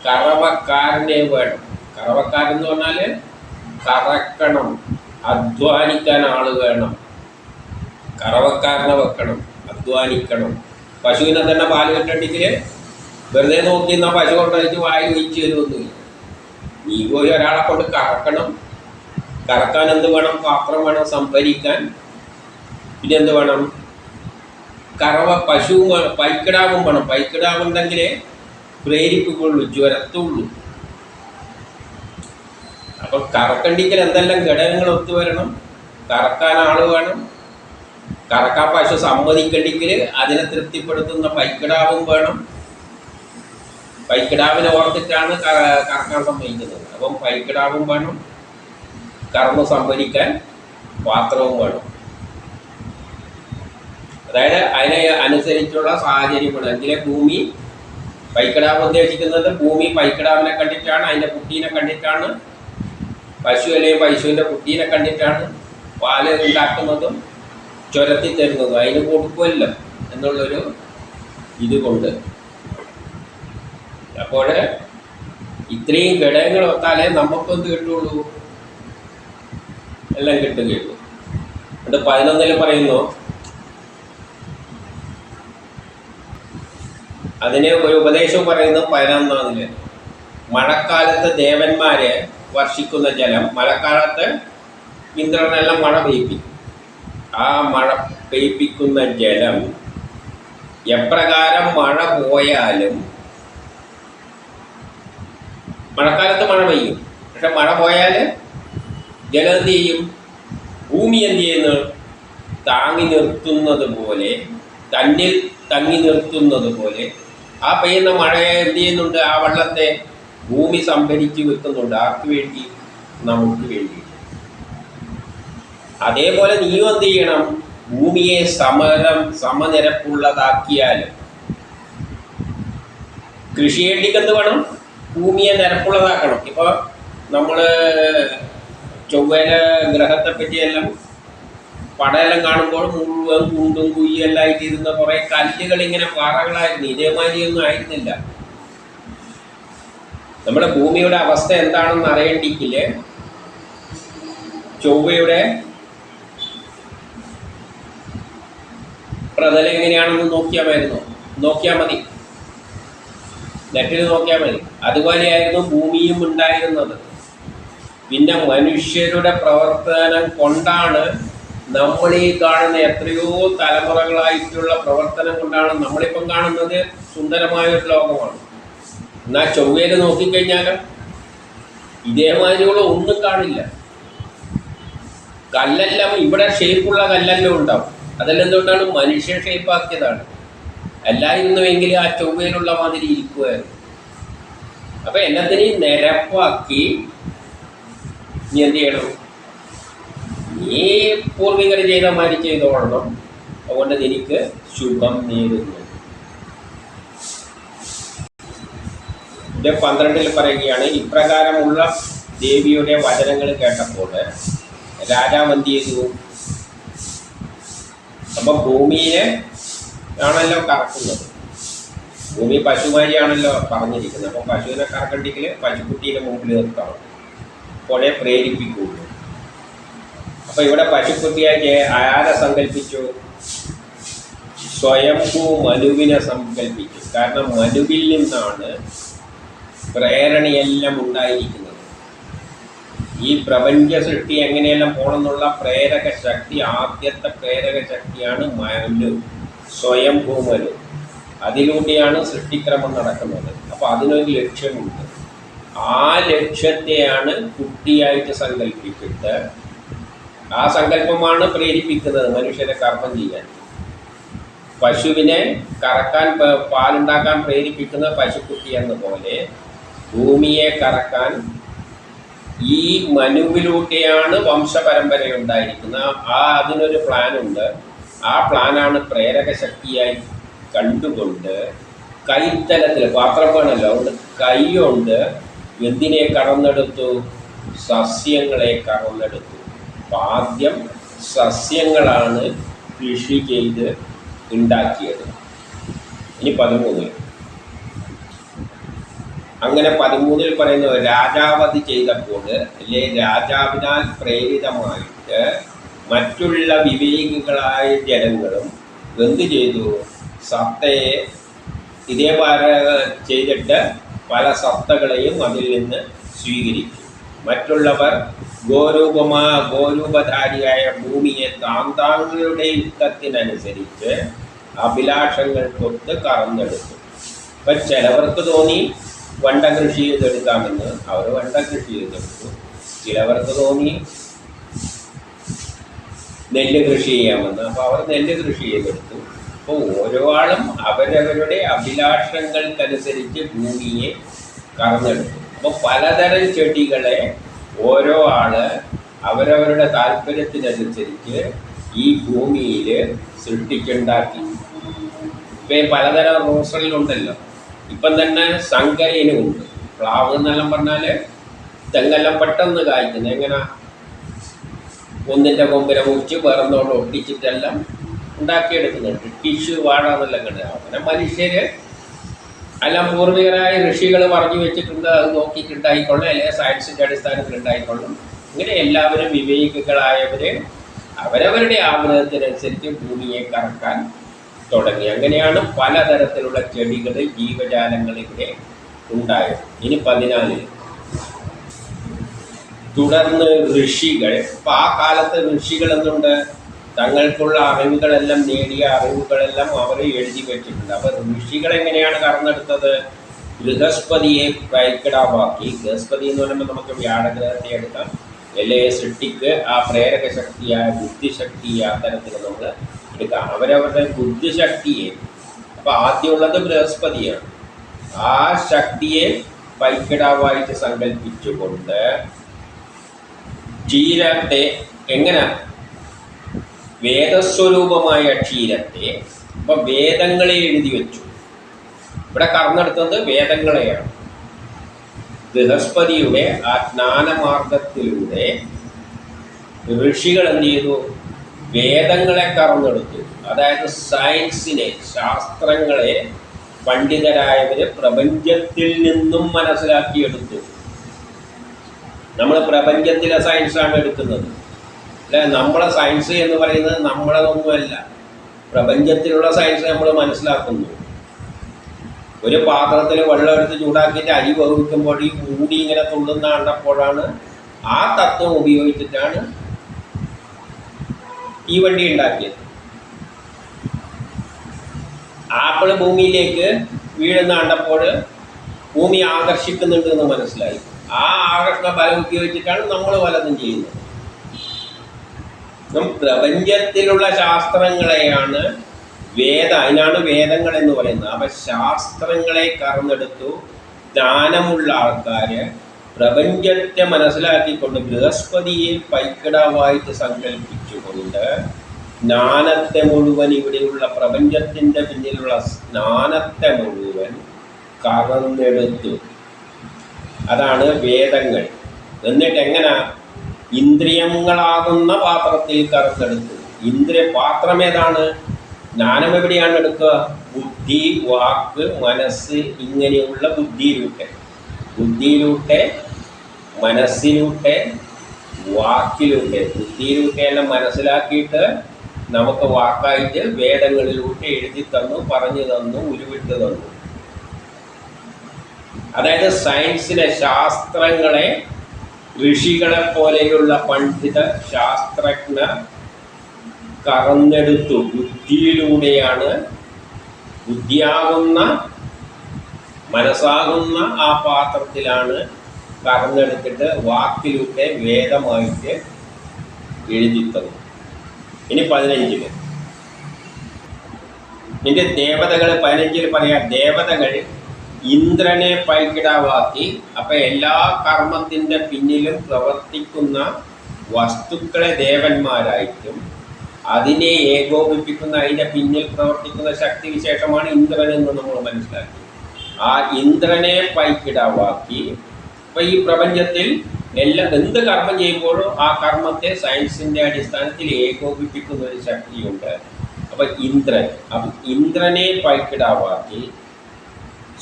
കറവക്കാരനെ വേണം. കറവക്കാരൻ എന്ന് പറഞ്ഞാൽ കറക്കണം, അധ്വാനിക്കാൻ ആൾ വേണം. കറവക്കാരനെ വെക്കണം, അധ്വാനിക്കണം. പശുവിനെ തന്നെ പാല് കിട്ടണ്ടെങ്കിൽ വെറുതെ നോക്കി എന്നാൽ പശു കൊണ്ടടിച്ച് വായി ഒഴിച്ച് തരുമൊന്നുമില്ല. നീ പോയി ഒരാളെ കൊണ്ട് കറക്കണം. കറക്കാൻ എന്ത് വേണം, പാത്രം വേണം, സംഭരിക്കാൻ. പിന്നെ എന്ത് വേണം, പശുവും പൈക്കിടാവും വേണം. പൈക്കിടാവുണ്ടെങ്കിലേ പ്രേരിപ്പിക്കുള്ളൂ, ജ്വരത്തുള്ളൂ. അപ്പം കറക്കണ്ടിക്കൽ എന്തെല്ലാം ഘടകങ്ങൾ ഒത്തുവരണം, കറക്കാൻ ആൾ വേണം, കറക്കാൻ പശു സമ്മതിക്കണ്ടിക്കൽ അതിനെ തൃപ്തിപ്പെടുത്തുന്ന പൈക്കിടാവും വേണം. പൈക്കിടാവിനെ ഓർത്തിട്ടാണ് കറക്കാൻ സമ്മതിക്കുന്നത്. അപ്പം പൈക്കിടാവും വേണം, കറന്ന് സംഭരിക്കാൻ പാത്രവും വേണം. അതായത് അതിനെ അനുസരിച്ചുള്ള സാഹചര്യം വേണം. എങ്കിലേ ഭൂമി, പൈക്കിടാവ് ഉദ്ദേശിക്കുന്നത് ഭൂമി പൈക്കിടാവിനെ കണ്ടിട്ടാണ്, അതിൻ്റെ കുട്ടീനെ കണ്ടിട്ടാണ്, പശു അല്ലെങ്കിൽ പശുവിൻ്റെ കുട്ടീനെ കണ്ടിട്ടാണ് പാല് ഉണ്ടാക്കുന്നതും ചുരത്തി തരുന്നതും. അതിന് കൊടുക്കുമല്ലോ എന്നുള്ളൊരു ഇതുകൊണ്ട്. അപ്പോൾ ഇത്രയും ഘടകങ്ങൾ ഒത്താലേ നമുക്കൊന്ന് കിട്ടുള്ളൂ, എല്ലാം കിട്ടുകയുള്ളൂ. എന്നിട്ട് 11 പറയുന്നു, അതിന് ഒരു ഉപദേശവും പറയുന്നു 11. മഴക്കാലത്ത് ദേവന്മാരെ വർഷിക്കുന്ന ജലം, മഴക്കാലത്ത് ഇന്ദ്രനെല്ലാം മഴ പെയ്യിപ്പിക്കും. ആ മഴ പെയ്യിപ്പിക്കുന്ന ജലം എപ്രകാരം മഴ പോയാലും, മഴക്കാലത്ത് മഴ പെയ്യും, പക്ഷെ മഴ പോയാൽ ജലം എന്ത് ചെയ്യും, ഭൂമി എന്ത് ചെയ്യുന്നു, താങ്ങി നിർത്തുന്നത് പോലെ, തന്നിൽ തങ്ങി നിർത്തുന്നത് പോലെ ആ പെയ്യുന്ന മഴയെ എന്ത് ചെയ്യുന്നുണ്ട്, ആ വെള്ളത്തെ ഭൂമി സംഭരിച്ച് വെക്കുന്നുണ്ട്. ആർക്ക് വേണ്ടി, നമുക്ക് വേണ്ടി. അതേപോലെ നീയും എന്ത് ചെയ്യണം, ഭൂമിയെ സമനിരപ്പുള്ളതാക്കിയാൽ, കൃഷിയേണ്ടിക്ക് എന്ത് വേണം, ഭൂമിയെ നിരപ്പുള്ളതാക്കണം. ഇപ്പോൾ നമ്മൾ ചൊവ്വയിലെ ഗ്രഹത്തെ പറ്റിയെല്ലാം പടയെല്ലാം കാണുമ്പോൾ മുഴുവൻ കുണ്ടും കുയ്യെല്ലാം ആയിട്ടിരുന്ന കുറേ കല്ലുകൾ ഇങ്ങനെ പാറകളായിരുന്നു. ഇതേമാതിരിയൊന്നും ആയിരുന്നില്ല. നമ്മുടെ ഭൂമിയുടെ അവസ്ഥ എന്താണെന്ന് അറിയേണ്ടെങ്കിൽ ചൊവ്വയുടെ പ്രതലം എങ്ങനെയാണെന്ന് നോക്കിയാൽ മതി, നെറ്റിൽ നോക്കിയാൽ മതി. അതുപോലെയായിരുന്നു ഭൂമിയും ഉണ്ടായിരുന്നത്. പിന്നെ മനുഷ്യരുടെ പ്രവർത്തനം കൊണ്ടാണ് നമ്മൾ ഈ കാണുന്ന എത്രയോ തലമുറകളായിട്ടുള്ള പ്രവർത്തനം കൊണ്ടാണ് നമ്മളിപ്പം കാണുന്നത് സുന്ദരമായൊരു ലോകമാണ്. എന്നാൽ ചൊവ്വയിൽ നോക്കിക്കഴിഞ്ഞാലോ ഇതേമാതിരിയുള്ള ഒന്നും കാണില്ല. കല്ലെല്ലാം ഇവിടെ ഷേപ്പുള്ള കല്ലെല്ലാം ഉണ്ടാവും. അതെല്ലാം എന്തുകൊണ്ടാണ്? മനുഷ്യ ഷേപ്പാക്കിയതാണ്. അല്ലായിരുന്നുവെങ്കിൽ ആ ചൊവ്വയിലുള്ള മാതിരി ഇരിക്കുമായിരുന്നു. അപ്പം എന്നതിനെയും നിരപ്പാക്കി നീ എന്ത് ചെയ്യണം? നീ പൂർവികർ ചെയ്ത മാതിരി ചെയ്തോളണം. അതുകൊണ്ട് എനിക്ക് ശുഭം നേരുന്നു. 12 പറയുകയാണ്, ഇപ്രകാരമുള്ള ദേവിയുടെ വചനങ്ങൾ കേട്ടപ്പോൾ രാജാവ് എന്ത് ചെയ്തു? അപ്പം ഭൂമിയെ ആണല്ലോ കറക്കുന്നത്. ഭൂമി പശുമാരിയാണല്ലോ പറഞ്ഞിരിക്കുന്നത്. അപ്പം പശുവിനെ കറക്കണ്ടെങ്കിൽ പശുക്കുട്ടീൻ്റെ മുമ്പിൽ നിർത്തണം, അപ്പോഴേ പ്രേരിപ്പിക്കുള്ളൂ. അപ്പം ഇവിടെ പശുക്കുട്ടിയായി ആരെ സങ്കല്പിച്ചു? സ്വയംഭൂ മനുവിനെ സങ്കല്പിച്ചു. കാരണം മനുവിൽ നിന്നാണ് പ്രേരണയെല്ലാം ഉണ്ടായിരിക്കുന്നത്. ഈ പ്രപഞ്ച സൃഷ്ടി എങ്ങനെയെല്ലാം പോകണമെന്നുള്ള പ്രേരക ശക്തി, ആദ്യത്തെ പ്രേരക ശക്തിയാണ് മനു, സ്വയംഭൂ മനു. അതിലൂടെയാണ് സൃഷ്ടിക്രമം നടക്കുന്നത്. അപ്പോൾ അതിനൊരു ലക്ഷ്യമുണ്ട്. ആ ലക്ഷ്യത്തെയാണ് കുട്ടിയായിട്ട് സങ്കല്പിച്ചിട്ട് ആ സങ്കല്പമാണ് പ്രേരിപ്പിക്കുന്നത് മനുഷ്യരെ കർമ്മം ചെയ്യാൻ. പശുവിനെ കറക്കാൻ, പാലുണ്ടാക്കാൻ പ്രേരിപ്പിക്കുന്ന പശുക്കുട്ടി എന്ന പോലെ ഭൂമിയെ കറക്കാൻ ഈ മനുവിലൂടെയാണ് വംശപരമ്പര ഉണ്ടായിരിക്കുന്നത്. അതിനൊരു പ്ലാനുണ്ട്. ആ പ്ലാനാണ് പ്രേരക ശക്തിയായി കണ്ടുകൊണ്ട് കൈത്തലത്തിൽ പാത്രം വേണമല്ലോ, അതുകൊണ്ട് കൈ കൊണ്ട് എന്തിനെ കറന്നെടുത്തു? സസ്യങ്ങളെ കറന്നെടുത്തു. അപ്പം ആദ്യം സസ്യങ്ങളാണ് കൃഷി ചെയ്ത് ഉണ്ടാക്കിയത്. ഇനി 13 അങ്ങനെ 13 പറയുന്നത്, രാജാവത് ചെയ്തപ്പോൾ അല്ലെ രാജാവിനാൽ പ്രേരിതമായിട്ട് മറ്റുള്ള വിവേകികളായ ജനങ്ങളും എന്ത് ചെയ്തു? സത്തയെ ഇതേപോലെ ചെയ്തിട്ട് പല സത്തകളെയും അതിൽ നിന്ന് സ്വീകരിച്ചു. മറ്റുള്ളവർ ഗോരൂപധാരിയായ ഭൂമിയെ താങ്കളുടെ ഇഷ്ടത്തിനനുസരിച്ച് അഭിലാഷങ്ങൾ തൊട്ട് കറന്നെടുത്തു. അപ്പം ചിലവർക്ക് തോന്നി വണ്ട കൃഷി ചെയ്തെടുക്കാമെന്ന്, അവർ വണ്ട കൃഷി ചെയ്തെടുത്തു. ചിലവർക്ക് തോന്നി നെല്ല് കൃഷി ചെയ്യാമെന്ന്, അപ്പോൾ അവർ നെല്ല് കൃഷി ചെയ്തെടുത്തു. അപ്പോൾ ഓരോ ആളും അവരവരുടെ അഭിലാഷങ്ങൾക്കനുസരിച്ച് ഭൂമിയെ കറന്നെടുത്തു. അപ്പോൾ പലതരം ചെടികളെ ഓരോ ആള് അവരവരുടെ താല്പര്യത്തിനനുസരിച്ച് ഈ ഭൂമിയിൽ സൃഷ്ടിച്ചുണ്ടാക്കി. ഇപ്പം പലതരം റോസറിലുണ്ടല്ലോ. ഇപ്പം തന്നെ സങ്കരയിനുമുണ്ട്. പ്ലാവ് എന്നെല്ലാം പറഞ്ഞാൽ തെങ്ങെല്ലാം പെട്ടെന്ന് കായ്ക്കുന്നത്. എങ്ങനെ? ഒന്നിൻ്റെ കൊമ്പിനെ മുറിച്ച് വേറെന്തോടെ ഒട്ടിച്ചിട്ടെല്ലാം ഉണ്ടാക്കിയെടുക്കുന്നുണ്ട്. ടിഷ്യൂ വാഴ എന്നെല്ലാം കണ്ട് അങ്ങനെ മനുഷ്യർ എല്ലാം പൂർവികരായ ഋഷികൾ പറഞ്ഞു വെച്ചിട്ടുണ്ട്. അത് നോക്കിയിട്ടുണ്ടായിക്കൊള്ളും, അല്ലെങ്കിൽ സയൻസിൻ്റെ അടിസ്ഥാനത്തിൽ ഉണ്ടായിക്കൊള്ളും. ഇങ്ങനെ എല്ലാവരും വിവേകികളായവർ അവരവരുടെ ആഗ്രഹത്തിനനുസരിച്ച് ഭൂമിയെ കറക്കാൻ തുടങ്ങി. അങ്ങനെയാണ് പലതരത്തിലുള്ള ചെടികൾ, ജീവജാലങ്ങൾ ഇവിടെ ഉണ്ടായത്. ഇനി 14 തുടർന്ന് ഋഷികൾ. അപ്പം ആ കാലത്ത് ഋഷികൾ എന്നുണ്ട്, തങ്ങൾക്കുള്ള അറിവുകളെല്ലാം നേടിയ അറിവുകളെല്ലാം അവർ എഴുതി വെച്ചിട്ടുണ്ട്. അപ്പോൾ ഋഷികൾ എങ്ങനെയാണ് കറന്നെടുത്തത്? ബൃഹസ്പതിയെ കൈക്കിടാവാക്കി. ബൃഹസ്പതി എന്ന് പറയുമ്പോൾ നമുക്ക് വ്യാഴഗ്രഹത്തെ എടുക്കാം, അല്ലേ സൃഷ്ടിക്ക് ആ പ്രേരക ശക്തിയായ ബുദ്ധിശക്തിയെ അത്തരത്തിൽ നമ്മൾ എടുക്കാം. അവരവരുടെ ബുദ്ധിശക്തിയെ, അപ്പോൾ ആദ്യമുള്ളത് ബൃഹസ്പതിയാണ്. ആ ശക്തിയെ പൈക്കിടാവായിട്ട് സങ്കല്പിച്ചുകൊണ്ട് ക്ഷീരത്തെ എങ്ങനെ? വേദസ്വരൂപമായ ക്ഷീരത്തെ. അപ്പം വേദങ്ങളെ എഴുതി വെച്ചു. ഇവിടെ കറന്നെടുത്തത് വേദങ്ങളെയാണ്. ബൃഹസ്പതിയുടെ ആ ജ്ഞാനമാർഗത്തിലൂടെ ഋഷികൾ എന്ത് ചെയ്തു? വേദങ്ങളെ കറന്നെടുത്തു. അതായത് സയൻസിനെ, ശാസ്ത്രങ്ങളെ പണ്ഡിതരായവർ പ്രപഞ്ചത്തിൽ നിന്നും മനസ്സിലാക്കിയെടുത്തു. നമ്മൾ പ്രപഞ്ചത്തിലെ സയൻസാണ് എടുക്കുന്നത്, അല്ലെ? നമ്മളെ സയൻസ് എന്ന് പറയുന്നത് നമ്മളതൊന്നുമല്ല, പ്രപഞ്ചത്തിലുള്ള സയൻസ് നമ്മൾ മനസ്സിലാക്കുന്നു. ഒരു പാത്രത്തിൽ വെള്ളം എടുത്ത് ചൂടാക്കിയിട്ട് അരി വേവിക്കുമ്പോൾ ഈ മൂടി ഇങ്ങനെ തുള്ളുന്ന കണ്ടപ്പോഴാണ് ആ തത്വം ഉപയോഗിച്ചിട്ടാണ് ഈ വണ്ടി ഉണ്ടാക്കിയത്. ആപ്പിൾ ഭൂമിയിലേക്ക് വീഴുന്ന കണ്ടപ്പോൾ ഭൂമി ആകർഷിക്കുന്നുണ്ട് എന്ന് മനസ്സിലായി. ആ ആകർഷണ ബലം ഉപയോഗിച്ചിട്ടാണ് നമ്മൾ പലതും ചെയ്യുന്നത്. പ്രപഞ്ചത്തിലുള്ള ശാസ്ത്രങ്ങളെയാണ് അതിനാണ് വേദങ്ങൾ എന്ന് പറയുന്നത്. അപ്പം ശാസ്ത്രങ്ങളെ കറന്നെടുത്തു ജ്ഞാനമുള്ള ആൾക്കാർ പ്രപഞ്ചത്തെ മനസ്സിലാക്കിക്കൊണ്ട് ബൃഹസ്പതിയെ പൈക്കിടാവായിട്ട് സങ്കല്പിച്ചുകൊണ്ട് ജ്ഞാനത്തെ മുഴുവൻ, ഇവിടെയുള്ള പ്രപഞ്ചത്തിൻ്റെ പിന്നിലുള്ള ജ്ഞാനത്തെ മുഴുവൻ കറന്നെടുത്തു. അതാണ് വേദങ്ങൾ. എന്നിട്ട് എങ്ങനെ ഇന്ദ്രിയങ്ങളാകുന്ന പാത്രത്തിൽ കറന്നെടുത്തു. പാത്രം ഏതാണ്? ജ്ഞാനം എവിടെയാണ് എടുക്കുക? ബുദ്ധി, വാക്ക്, മനസ്സ്, ഇങ്ങനെയുള്ള ബുദ്ധിയിലൂടെ, മനസ്സിലൂടെ, വാക്കിലൂടെ. ബുദ്ധിയിലൂടെയെല്ലാം മനസ്സിലാക്കിയിട്ട് നമുക്ക് വാക്കായിട്ട് വേദങ്ങളിലൂടെ എഴുതി തന്നു, പറഞ്ഞു തന്നു, ഉരുവിട്ട് തന്നു. അതായത് സയൻസിലെ ശാസ്ത്രങ്ങളെ ഋഷികളെ പോലെയുള്ള പണ്ഡിത ശാസ്ത്രജ്ഞർ കറന്നെടുത്തു. ബുദ്ധിയിലൂടെയാണ്, ബുദ്ധിയാകുന്ന മനസ്സാകുന്ന ആ പാത്രത്തിലാണ് കറന്നെടുത്തിട്ട് വാക്കിലൂടെ വേദമായിട്ട് എഴുതി തന്നു. ഇനി 15 ഇതിൻ്റെ ദേവതകൾ 15 പറയാം. ദേവതകൾ ഇന്ദ്രനെ പൈക്കിടാവാക്കി. അപ്പം എല്ലാ കർമ്മത്തിൻ്റെ പിന്നിലും പ്രവർത്തിക്കുന്ന വസ്തുക്കളെ ദേവന്മാരായിട്ടും അതിനെ ഏകോപിപ്പിക്കുന്ന, അതിൻ്റെ പിന്നിൽ പ്രവർത്തിക്കുന്ന ശക്തി വിശേഷമാണ് ഇന്ദ്രൻ എന്ന് നമ്മൾ മനസ്സിലാക്കി. ആ ഇന്ദ്രനെ പൈക്കിടാവാക്കി. അപ്പം ഈ പ്രപഞ്ചത്തിൽ എന്ത് കർമ്മം ചെയ്യുമ്പോഴും ആ കർമ്മത്തെ സയൻസിൻ്റെ അടിസ്ഥാനത്തിൽ ഏകോപിപ്പിക്കുന്ന ഒരു ശക്തിയുണ്ട്. അപ്പം ഇന്ദ്രനെ പൈക്കിടാവാക്കി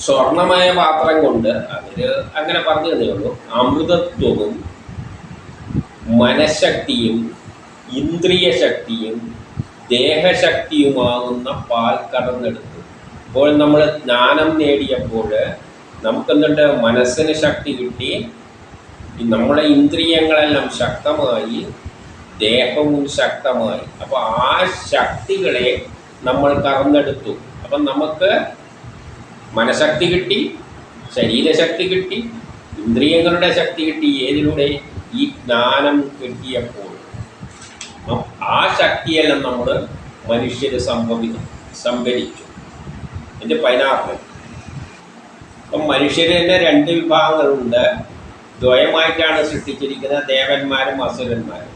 സ്വർണമായ പാത്രം കൊണ്ട്, അവർ അങ്ങനെ പറഞ്ഞു തന്നേ ഉള്ളൂ, അമൃതത്വവും മനഃശക്തിയും ഇന്ദ്രിയ ശക്തിയും ദേഹശക്തിയുമാകുന്ന പാൽ കടന്നെടുത്തു. അപ്പോൾ നമ്മൾ ജ്ഞാനം നേടിയപ്പോൾ നമുക്കെന്തുണ്ട്? മനസ്സിന് ശക്തി കിട്ടി, നമ്മളെ ഇന്ദ്രിയങ്ങളെല്ലാം ശക്തമായി, ദേഹവും ശക്തമായി. അപ്പോൾ ആ ശക്തികളെ നമ്മൾ കറന്നെടുത്തു. അപ്പം നമുക്ക് മനഃശക്തി കിട്ടി, ശരീരശക്തി കിട്ടി, ഇന്ദ്രിയങ്ങളുടെ ശക്തി കിട്ടി. ഏതിലൂടെ? ഈ ജ്ഞാനം കിട്ടിയപ്പോൾ ആ ശക്തിയെല്ലാം നമ്മൾ മനുഷ്യർ സംഭരിച്ചു. എൻ്റെ 16. അപ്പം മനുഷ്യർ തന്നെ 2 വിഭാഗങ്ങളുണ്ട്. ദ്വയമായിട്ടാണ് സൃഷ്ടിച്ചിരിക്കുന്നത്, ദേവന്മാരും അസുരന്മാരും.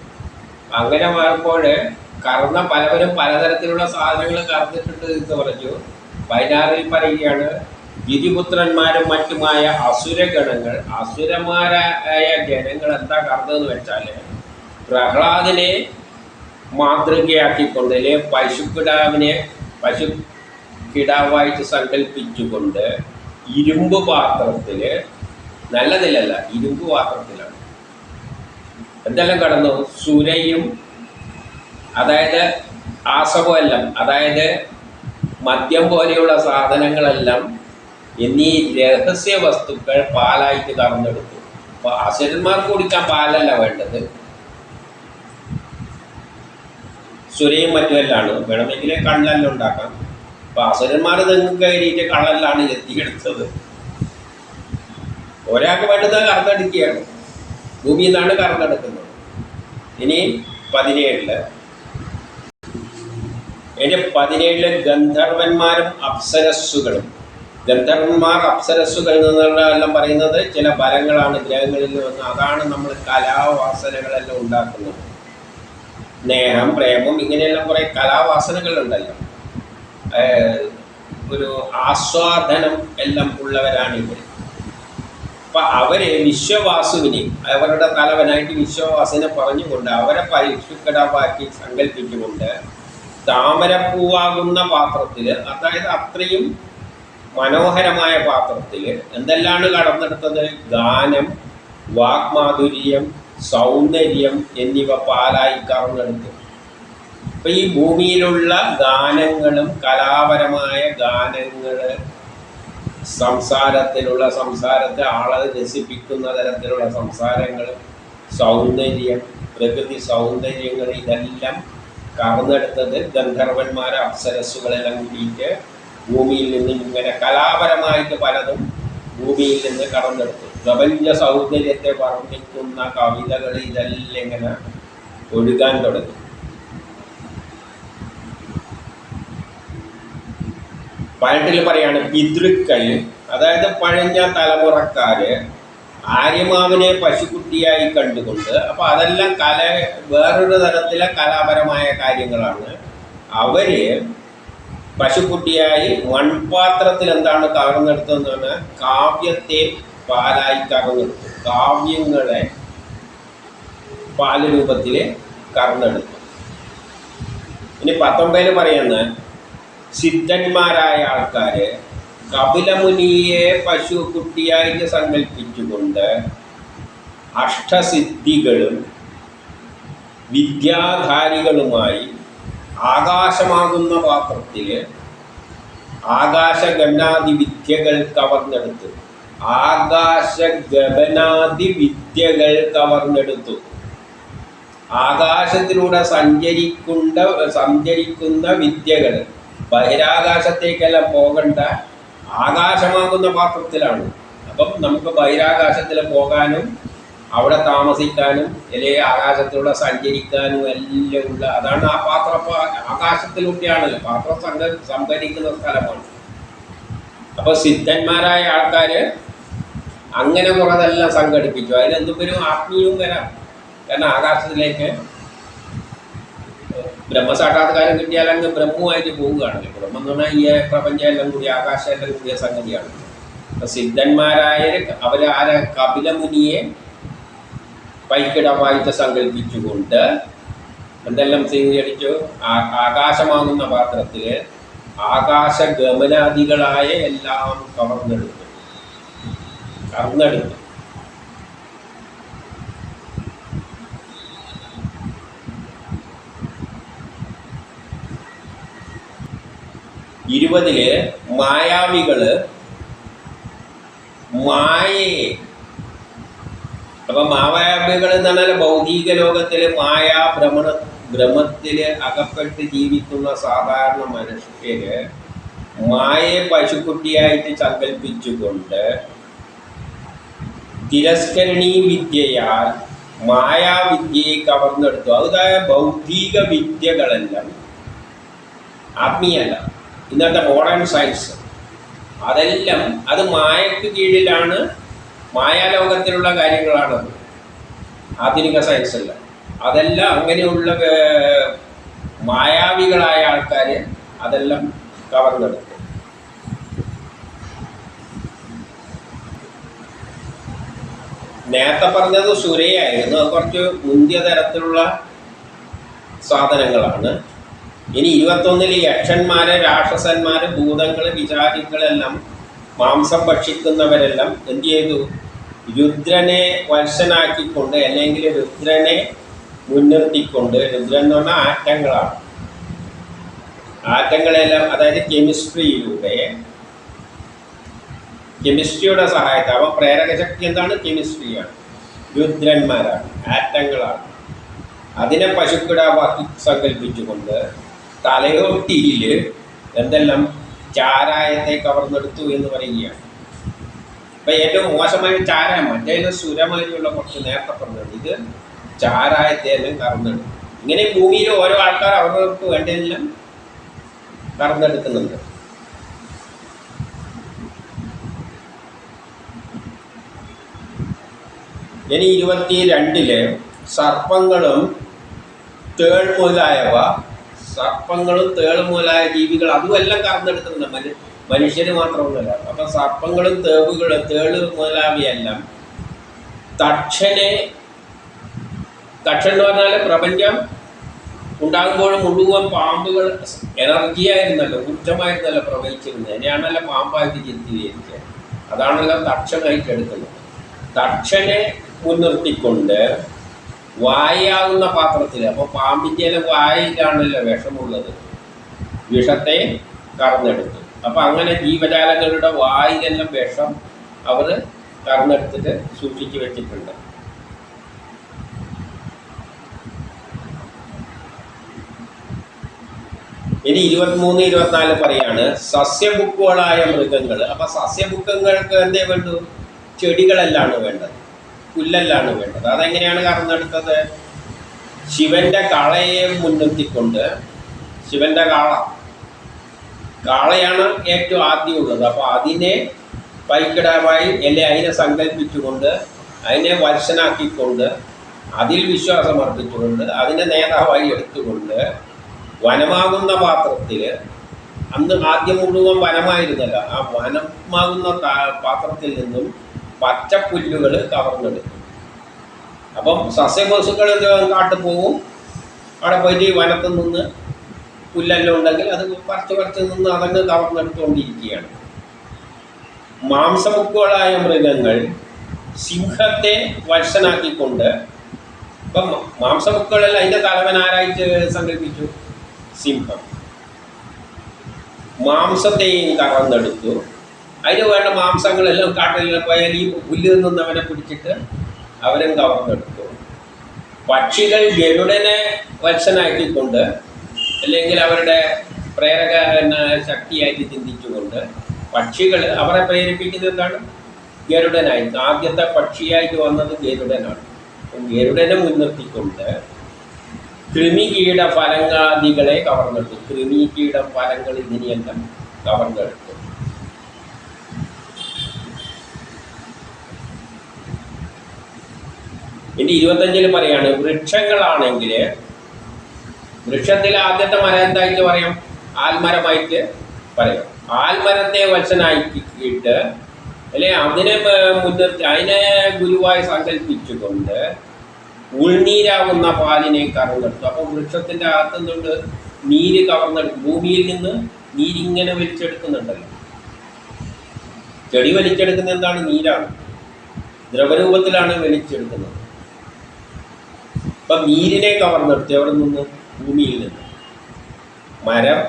അങ്ങനെ വരുമ്പോൾ പലവരും പലതരത്തിലുള്ള സാധനങ്ങൾ കറന്നിട്ടുണ്ട് എന്ന് പറഞ്ഞു. 16 പറയുകയാണ്, ഗിരിപുത്രന്മാരും മറ്റുമായ അസുരഗണങ്ങൾ, അസുരന്മാരായ ജനങ്ങൾ എന്താ കറന്നതെന്ന് വെച്ചാൽ, പ്രഹ്ലാദിനെ മാതൃകയാക്കിക്കൊണ്ട്, പശുക്കിടാവായിട്ട് സങ്കല്പിച്ചുകൊണ്ട് ഇരുമ്പ് പാത്രത്തിൽ, നല്ലതിലല്ല, ഇരുമ്പ് പാത്രത്തിലാണ് എന്തെല്ലാം കടന്നു? സുരയും, അതായത് ആസവമെല്ലാം, അതായത് മദ്യം പോലെയുള്ള സാധനങ്ങളെല്ലാം എന്നീ രഹസ്യ വസ്തുക്കൾ പാലായിട്ട് കറന്നെടുത്തു. അപ്പോൾ അസുരന്മാർക്ക് കുടിക്കാൻ പാലല്ല വേണ്ടത്, സുരയും മറ്റുമെല്ലാണ്. വേണമെങ്കിൽ കള്ളെല്ലാം ഉണ്ടാക്കാം. അപ്പോൾ അസുരന്മാർ തെങ്ങ് കയറിയിട്ട് കള്ളെല്ലാണ് എത്തിയെടുത്തത്. ഒരാൾക്ക് വേണ്ടത് കറന്നെടുക്കുകയാണ്, ഭൂമിയിൽ നിന്നാണ് കറന്നെടുക്കുന്നത്. ഇനി 17 ഗന്ധർവന്മാരും അപ്സരസ്സുകളും. ഗന്ധർവന്മാർ അപ്സരസ്സുകൾ എന്നെല്ലാം പറയുന്നത് ചില ഫലങ്ങളാണ് ഗ്രഹങ്ങളിൽ വന്ന്. അതാണ് നമ്മൾ കലാവാസനകളെല്ലാം ഉണ്ടാക്കുന്നത്. സ്നേഹം, പ്രേമം, ഇങ്ങനെയെല്ലാം കുറേ കലാവാസനകളുണ്ടല്ലോ. ഒരു ആസ്വാദനം എല്ലാം ഉള്ളവരാണ് ഇവർ. അപ്പം അവർ വിശ്വവാസുവിനെ, അവരുടെ തലവനായിട്ട് വിശ്വവാസിനെ പറഞ്ഞുകൊണ്ട് അവരെ പരീക്ഷിക്കടാവാക്കി സങ്കല്പിച്ചുകൊണ്ട് താമരപ്പൂവാകുന്ന പാത്രത്തിൽ, അതായത് അത്രയും മനോഹരമായ പാത്രത്തിൽ എന്തെല്ലാണ് കടന്നെടുത്തത്? ഗാനം, വാഗ്മാധുര്യം, സൗന്ദര്യം എന്നിവ പാലായി കറന്നെടുത്തു. അപ്പം ഈ ഭൂമിയിലുള്ള ഗാനങ്ങളും കലാപരമായ ഗാനങ്ങൾ, സംസാരത്തെ ആളെ രസിപ്പിക്കുന്ന തരത്തിലുള്ള സംസാരങ്ങൾ, സൗന്ദര്യം, പ്രകൃതി സൗന്ദര്യങ്ങൾ ഇതെല്ലാം കവർന്നെടുത്തത് ഗന്ധർവന്മാരെ അപ്സരസ്സുകളെല്ലാം കൂടിയിട്ട് ഭൂമിയിൽ നിന്ന് ഇങ്ങനെ കലാപരമായിട്ട് പലതും ഭൂമിയിൽ നിന്ന് കടന്നെടുത്തു. പ്രപഞ്ച സൗന്ദര്യത്തെ വർണ്ണിക്കുന്ന കവിതകൾ ഇതെല്ലാം ഇങ്ങനെ ഒഴുകാൻ തുടങ്ങി. പഴട്ടിൽ പറയാണ്, പിതൃക്കൾ അതായത് പഴഞ്ഞ തലമുറക്കാര് ആര്യമാവിനെ പശുക്കുട്ടിയായി കണ്ടുകൊണ്ട്, അപ്പോൾ അതെല്ലാം വേറൊരു തരത്തിലെ കലാപരമായ കാര്യങ്ങളാണ്. അവര് പശുക്കുട്ടിയായി മൺപാത്രത്തിൽ എന്താണ് കവർന്നെടുത്തതെന്ന് പറഞ്ഞാൽ കാവ്യത്തെ പാലായി കവർന്നെടുത്തു. കാവ്യങ്ങളെ പാല് രൂപത്തിൽ കവർന്നെടുത്തു. ഇനി 19 പറയുന്ന സിദ്ധന്മാരായ ആൾക്കാര് കപിലമുനിയെ പശുക്കുട്ടിയായിട്ട് സങ്കല്പിച്ചുകൊണ്ട് അഷ്ടസിദ്ധികളും വിദ്യാധാരികളുമായി ആകാശമാകുന്ന പാത്രത്തിൽ ആകാശഗമനാദി വിദ്യകൾ കവർന്നെടുത്തു. ആകാശഗമനാദി വിദ്യകൾ കവർന്നെടുത്തു. ആകാശത്തിലൂടെ സഞ്ചരിക്കുന്ന വിദ്യകൾ, ബഹിരാകാശത്തേക്കെല്ലാം പോകേണ്ട ആകാശമാകുന്ന പാത്രത്തിലാണ്. അപ്പം നമുക്ക് ബഹിരാകാശത്തിൽ പോകാനും അവിടെ താമസിക്കാനും അല്ലെങ്കിൽ ആകാശത്തിലൂടെ സഞ്ചരിക്കാനും എല്ലാം ഉള്ള അതാണ് ആ പാത്രം. ആകാശത്തിലൂടെയാണല്ലോ പാത്രം സംഭരിക്കുന്ന സ്ഥലമാണ്. അപ്പോൾ സിദ്ധന്മാരായ ആൾക്കാർ അങ്ങനെ കുറതെല്ലാം സംഘടിപ്പിച്ചു. അതിലെന്തും ആത്മീയവും വരാം. കാരണം ആകാശത്തിലേക്ക് ബ്രഹ്മസാക്ഷാത്കാരം കിട്ടിയാൽ അങ്ങ് ബ്രഹ്മമായിട്ട് പോവുകയാണല്ലോ. ബ്രഹ്മം എന്ന് പറഞ്ഞാൽ ഈ പ്രപഞ്ചം എല്ലാം കൂടി ആകാശം എല്ലാം കൂടിയ സംഗതിയാണ്. അപ്പം സിദ്ധന്മാരായ അവരാരെ കപിലമുനിയെ പൈക്കിടമായിട്ട് സങ്കല്പിച്ചുകൊണ്ട് എന്തെല്ലാം സ്വീകരിച്ചു? ആകാശമാകുന്ന പാത്രത്തിൽ ആകാശഗമനാദികളായ എല്ലാം കവർന്നെടുത്തു. ഇരുപതില് മായാവികള് മായയെ, അപ്പൊ മായാവികൾ എന്ന് പറഞ്ഞാൽ ഭൗതിക ലോകത്തില് ഭ്രമത്തില് അകപ്പെട്ട് ജീവിക്കുന്ന സാധാരണ മനുഷ്യര് മായയെ പശുക്കുട്ടിയായിട്ട് സങ്കല്പിച്ചുകൊണ്ട് തിരസ്കരണീ വിദ്യയാൽ മായാവിദ്യയെ കവർന്നെടുത്തു. അതായത് ഭൗതിക വിദ്യകളെല്ലാം ആത്മീയല്ല, ഇന്നത്തെ മോഡേൺ സയൻസ് അതെല്ലാം അത് മായക്ക് കീഴിലാണ്. മായാലോകത്തിലുള്ള കാര്യങ്ങളാണത്. ആധുനിക സയൻസ് അല്ല. അതെല്ലാം അങ്ങനെയുള്ള മായാവികളായ ആൾക്കാർ അതെല്ലാം കവർന്നെടുക്കും. നേരത്തെ പറഞ്ഞത് സുരയായിരുന്നു. അത് കുറച്ച് മുന്തിയ തരത്തിലുള്ള സാധനങ്ങളാണ്. ഇനി 21 യക്ഷന്മാര്, രാക്ഷസന്മാര്, ഭൂതങ്ങള്, പിശാചുക്കളെല്ലാം മാംസം ഭക്ഷിക്കുന്നവരെല്ലാം എന്ത് ചെയ്തു? രുദ്രനെ വത്സനാക്കിക്കൊണ്ട് അല്ലെങ്കിൽ രുദ്രനെ മുൻനിർത്തിക്കൊണ്ട്, രുദ്രൻ എന്ന് പറഞ്ഞാൽ ആറ്റങ്ങളാണ്. ആറ്റങ്ങളെല്ലാം അതായത് കെമിസ്ട്രിയുടെ സഹായത്താൽ. അപ്പം പ്രേരകശക്തി എന്താണ്? കെമിസ്ട്രിയാണ്. രുദ്രന്മാരാണ്, ആറ്റങ്ങളാണ്. അതിനെ പശുക്കിടാവാക്കി സങ്കല്പിച്ചുകൊണ്ട് തലയോട്ടിയിൽ എന്തെല്ലാം ചാരായത്തെ കവർന്നെടുത്തു എന്ന് പറയുകയാണ്. അപ്പം ഏറ്റവും മോശമായ ചാരായം, മറ്റേ സുരമാരിയുള്ള കുറച്ച് നേരത്തെ പറഞ്ഞത്, ഇത് ചാരായത്തെ എല്ലാം കവർന്നെടുത്തു. ഇങ്ങനെ ഭൂമിയിൽ ഓരോ ആൾക്കാർ അവർക്ക് വേണ്ടതെല്ലാം കവർന്നെടുക്കുന്നുണ്ട്. ഇനി 22 സർപ്പങ്ങളും തേൾ മുതലായ ജീവികൾ അതുമെല്ലാം കറന്നെടുക്കുന്നുണ്ട്. മനുഷ്യര് മാത്രമൊന്നുമല്ല. അപ്പം സർപ്പങ്ങളും തേള് മുതലായവയെല്ലാം തക്ഷൻ എന്ന് പറഞ്ഞാൽ പ്രപഞ്ചം ഉണ്ടാകുമ്പോഴും മുഴുവൻ പാമ്പുകൾ എനർജിയായിരുന്നല്ലോ, ഊർജ്ജമായിരുന്നല്ലോ പ്രവഹിച്ചിരുന്നത്. അതിനെയാണല്ലോ പാമ്പായിട്ട് ചിത്രീകരിച്ചത്. അതാണല്ലോ തക്ഷനായിട്ട് എടുക്കുന്നത്. തക്ഷനെ മുൻനിർത്തിക്കൊണ്ട് വായാകുന്ന പാത്രത്തിൽ, അപ്പോൾ പാമ്പിൻ്റെ വായിലാണല്ലോ വിഷമുള്ളത്, വിഷത്തെ കറന്നെടുത്തു. അപ്പം അങ്ങനെ ജീവജാലങ്ങളുടെ വായിലെല്ലാം വിഷം അവർ കറന്നെടുത്തിട്ട് സൂക്ഷിച്ചു വെച്ചിട്ടുണ്ട്. ഇനി 23, 24 പറയാണ് സസ്യബുക്കുകളായ മൃഗങ്ങൾ. അപ്പൊ സസ്യബുക്കങ്ങൾക്ക് എന്തേ വേണ്ടു? ചെടികളെല്ലാണ് വേണ്ടത്, പുല്ലെല്ലാണ് വേണ്ടത്. അതെങ്ങനെയാണ് കറന്നെടുത്തത്? ശിവന്റെ കാളയെ മുൻനിർത്തിക്കൊണ്ട്, ശിവന്റെ കാളയാണ് ഏറ്റവും ആദ്യമുള്ളത്. അപ്പോൾ അതിനെ പൈക്കിടാവായി അതിനെ സങ്കല്പിച്ചുകൊണ്ട്, അതിനെ വത്സനാക്കിക്കൊണ്ട്, അതിൽ വിശ്വാസം അർപ്പിച്ചുകൊണ്ട്, അതിനെ നേതാവായി എടുത്തുകൊണ്ട് വനമാകുന്ന പാത്രത്തിൽ, അന്ന് ആദ്യം മുഴുവൻ വനമായിരുന്നല്ലോ, ആ വനമാകുന്ന പാത്രത്തിൽ നിന്നും പച്ചപ്പുല്ലുകൾ കവർന്നെടുക്കും. അപ്പം സസ്യപശുക്കൾ കാട്ടു പോകും, അവിടെ പോയിട്ട് വനത്തിൽ നിന്ന് പുല്ലെല്ലാം ഉണ്ടെങ്കിൽ അത് പറിച്ച് നിന്ന് അതങ്ങ് കവർന്നെടുത്തുകൊണ്ടിരിക്കുകയാണ്. മാംസമുക്കുകളായ മൃഗങ്ങൾ സിംഹത്തെ വത്സനാക്കിക്കൊണ്ട്, ഇപ്പം മാംസമുക്കുകളെല്ലാം അതിൻ്റെ തലവൻ ആരായിട്ട് സങ്കല്പിച്ചു? സിംഹം. മാംസത്തെയും കറന്നെടുത്തു. അതിന് വേണ്ട മാംസങ്ങളെല്ലാം കാട്ടിൽ പോയാൽ ഈ പുല്ലിൽ നിന്ന് അവനെ പിടിച്ചിട്ട് അവരും കവർന്നെടുത്തു. പക്ഷികൾ ഗരുഡനെ വത്സനാക്കിക്കൊണ്ട്, അല്ലെങ്കിൽ അവരുടെ പ്രേരക ശക്തിയായിട്ട് ചിന്തിച്ചുകൊണ്ട്, പക്ഷികൾ അവരെ പ്രേരിപ്പിക്കുന്നത് എന്താണ്? ഗരുഡനായിട്ട്. ആദ്യത്തെ പക്ഷിയായിട്ട് വന്നത് ഗരുഡനാണ്. ഗരുഡനെ മുൻനിർത്തിക്കൊണ്ട് കൃമികീട ഫലങ്ങളാദികളെ കവർന്നെടുത്തു. കൃമികീട ഫലങ്ങൾ ഇതിനെയെല്ലാം കവർന്നെടുത്തു. ഇനി 25 പറയാണ് വൃക്ഷങ്ങളാണെങ്കിൽ, വൃക്ഷത്തിൽ ആദ്യത്തെ മരം എന്തായിട്ട് പറയാം? ആൽമരമായിട്ട് പറയാം. ആൽമരത്തെ വത്സനാക്കിയിട്ട്, അല്ലെ അതിനെ മുൻനിർത്തി അതിനെ ഗുരുവായി സങ്കല്പിച്ചുകൊണ്ട് ഉൾനീരാവുന്ന പാലിനെ കവർന്നെടുത്തു. അപ്പോൾ വൃക്ഷത്തിൻ്റെ അകത്തുനിന്നുകൊണ്ട് നീര് കവർന്നെടുക്കും. ഭൂമിയിൽ നിന്ന് നീരിങ്ങനെ വലിച്ചെടുക്കുന്നുണ്ടല്ലോ. ചെടി വലിച്ചെടുക്കുന്ന എന്താണ്? നീരാണ്. ദ്രവരൂപത്തിലാണ് വലിച്ചെടുക്കുന്നത്. അപ്പം നീരിനെ കവർന്നെടുത്തു. എവിടെ നിന്ന്? ഭൂമിയിൽ നിന്ന്. മരം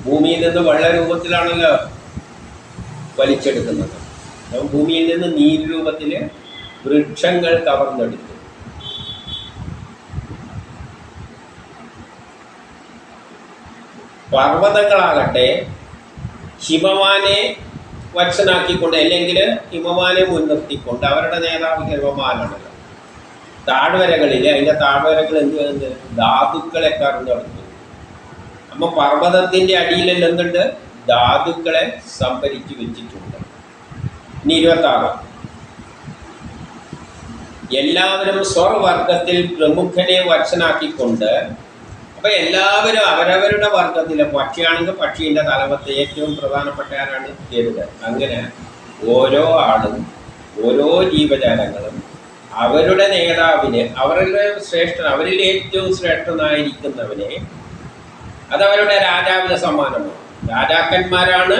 ഭൂമിയിൽ നിന്ന് വെള്ളരൂപത്തിലാണല്ലോ വലിച്ചെടുക്കുന്നത്. അപ്പം ഭൂമിയിൽ നിന്ന് നീര് രൂപത്തിൽ വൃക്ഷങ്ങൾ കവർന്നെടുത്തു. പർവ്വതങ്ങളാകട്ടെ ഹിമവാനെ വത്സനാക്കിക്കൊണ്ട്, അല്ലെങ്കിൽ ഹിമവാനെ മുൻനിർത്തിക്കൊണ്ട്, അവരുടെ നേതാവ് ഹിമവാനാണല്ലോ. താഴ്വരകളിൽ അതിൻ്റെ താഴ്വരകൾ എന്ത് ധാതുക്കളെ കറന്നെടുത്തു. അപ്പം പർവ്വതത്തിൻ്റെ അടിയിലെല്ലാം എന്തുണ്ട്? ധാതുക്കളെ സംഭരിച്ചു വെച്ചിട്ടുണ്ട്. ഇനി 26 എല്ലാവരും സ്വവർഗത്തിൽ പ്രമുഖനെ വത്സനാക്കിക്കൊണ്ട്, അപ്പം എല്ലാവരും അവരവരുടെ വർഗത്തിലെ, പക്ഷിയാണെങ്കിൽ പക്ഷീൻ്റെ തലവത്തെ ഏറ്റവും പ്രധാനപ്പെട്ട ആരാണ്? ഗരുഡൻ. അങ്ങനെ ഓരോ ആളും ഓരോ ജീവജാലങ്ങളും അവരുടെ നേതാവിനെ, അവരുടെ അവരിൽ ഏറ്റവും ശ്രേഷ്ഠനായിരിക്കുന്നവനെ, അതവരുടെ രാജാവിന് സമ്മാനമാണ്. രാജാക്കന്മാരാണ്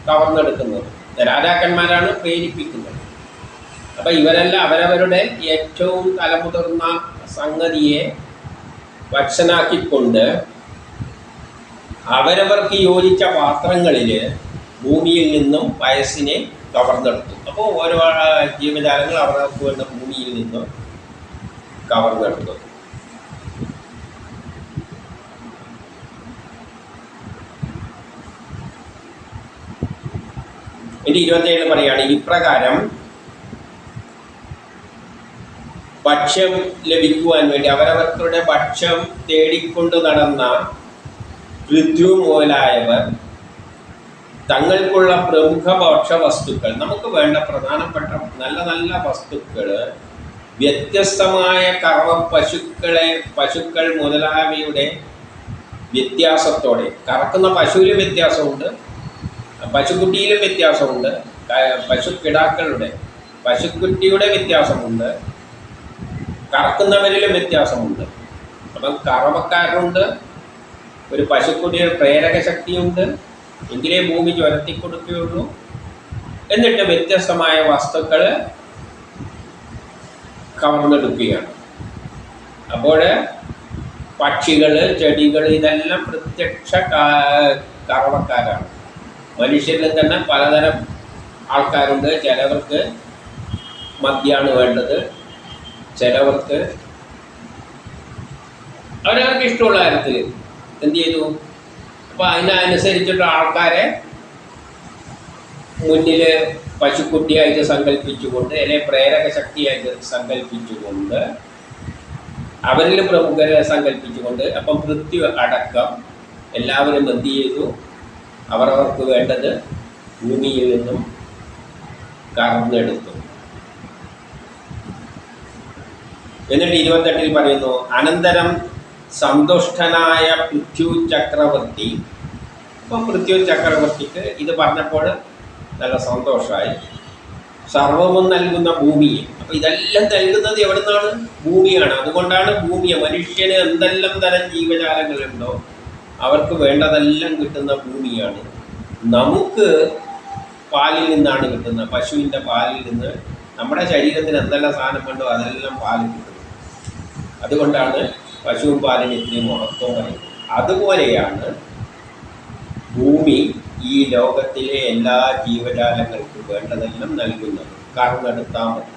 കവർന്നെടുക്കുന്നത്, രാജാക്കന്മാരാണ് പ്രേരിപ്പിക്കുന്നത്. അപ്പം ഇവരെല്ലാം അവരവരുടെ ഏറ്റവും തലമുതിർന്ന സംഗതിയെ വത്സനാക്കിക്കൊണ്ട് അവരവർക്ക് യോജിച്ച പാത്രങ്ങളിൽ ഭൂമിയിൽ നിന്നും വയസ്സിനെ കവർന്നെടുത്തു. അപ്പോൾ ഓരോ ജീവജാലങ്ങൾ അവർക്ക് വേണ്ട ഭൂമിയിൽ നിന്നും കവർന്നെടുത്തു. ഇനി 27 പറയാണ് ഇപ്രകാരം ഭക്ഷ്യം ലഭിക്കുവാൻ വേണ്ടി അവരവരുടെ ഭക്ഷ്യം തേടിക്കൊണ്ട് നടന്ന പൃഥ്വി മുതലായവർ തങ്ങൾക്കുള്ള പ്രമുഖ ഭക്ഷ്യവസ്തുക്കൾ, നമുക്ക് വേണ്ട പ്രധാനപ്പെട്ട നല്ല നല്ല വസ്തുക്കൾ വ്യത്യസ്തമായ കറവ പശുക്കൾ മുതലായവയുടെ വ്യത്യാസത്തോടെ, കറക്കുന്ന പശുവിലും വ്യത്യാസമുണ്ട്, പശുക്കുട്ടിയിലും വ്യത്യാസമുണ്ട്, പശുക്കുട്ടിയുടെ വ്യത്യാസമുണ്ട്, കറക്കുന്നവരിലും വ്യത്യാസമുണ്ട്. അപ്പം കറവക്കാരുണ്ട്, ഒരു പശുക്കുട്ടിയുടെ പ്രേരക ശക്തിയുണ്ട്, എങ്കിലേ ഭൂമി ചുരത്തി കൊടുക്കുകയുള്ളൂ. എന്നിട്ട് വ്യത്യസ്തമായ വസ്തുക്കൾ കവർന്നെടുക്കുകയാണ്. അപ്പോൾ പക്ഷികൾ, ചെടികൾ, ഇതെല്ലാം പ്രത്യക്ഷ കറവക്കാരാണ്. മനുഷ്യരിൽ തന്നെ പലതരം ആൾക്കാരുണ്ട്. ചിലവർക്ക് മദ്യമാണ് വേണ്ടത്, ചിലവർക്ക് അവരവർക്ക് ഇഷ്ടമുള്ള കാര്യത്തിൽ എന്ത് ചെയ്തു? അപ്പോൾ അതിനനുസരിച്ചിട്ട് ആൾക്കാരെ മുന്നിൽ പശുക്കുട്ടിയായിട്ട് സങ്കല്പിച്ചുകൊണ്ട്, അല്ലെങ്കിൽ പ്രേരക ശക്തിയായിട്ട് സങ്കല്പിച്ചുകൊണ്ട്, അവരിൽ പ്രമുഖരെ സങ്കല്പിച്ചുകൊണ്ട്, അപ്പം പൃഥ്വി അടക്കം എല്ലാവരും എന്ത് ചെയ്തു? അവരവർക്ക് വേണ്ടത് ഭൂമിയിൽ നിന്നും കറന്നെടുത്തു. എന്നിട്ട് 28 പറയുന്നു, അനന്തരം സന്തുഷ്ടനായ പൃഥ്വി ചക്രവർത്തി. അപ്പം പൃഥ്വി ചക്രവർത്തിക്ക് ഇത് പറഞ്ഞപ്പോൾ നല്ല സന്തോഷമായി. സർവവും നൽകുന്ന ഭൂമിയെ, അപ്പം ഇതെല്ലാം നൽകുന്നത് എവിടെ നിന്നാണ്? ഭൂമിയാണ്. അതുകൊണ്ടാണ് ഭൂമിയെ, മനുഷ്യന് എന്തെല്ലാം തരം ജീവജാലങ്ങളുണ്ടോ അവർക്ക് വേണ്ടതെല്ലാം കിട്ടുന്ന ഭൂമിയാണ്. നമുക്ക് പാലിൽ നിന്നാണ് കിട്ടുന്നത്, പശുവിൻ്റെ പാലിൽ നിന്ന്. നമ്മുടെ ശരീരത്തിന് എന്തെല്ലാം സാധനം വേണ്ടോ അതെല്ലാം പാലിൽ കിട്ടുന്നു. അതുകൊണ്ടാണ് പശുവും പാലിന് ഇത്രയും മഹത്വം പറയുന്നത്. അതുപോലെയാണ് ഭൂമി ഈ ലോകത്തിലെ എല്ലാ ജീവജാലങ്ങൾക്കും വേണ്ടതെല്ലാം നൽകുന്നത്. കറന്നെടുത്താൽ മതി.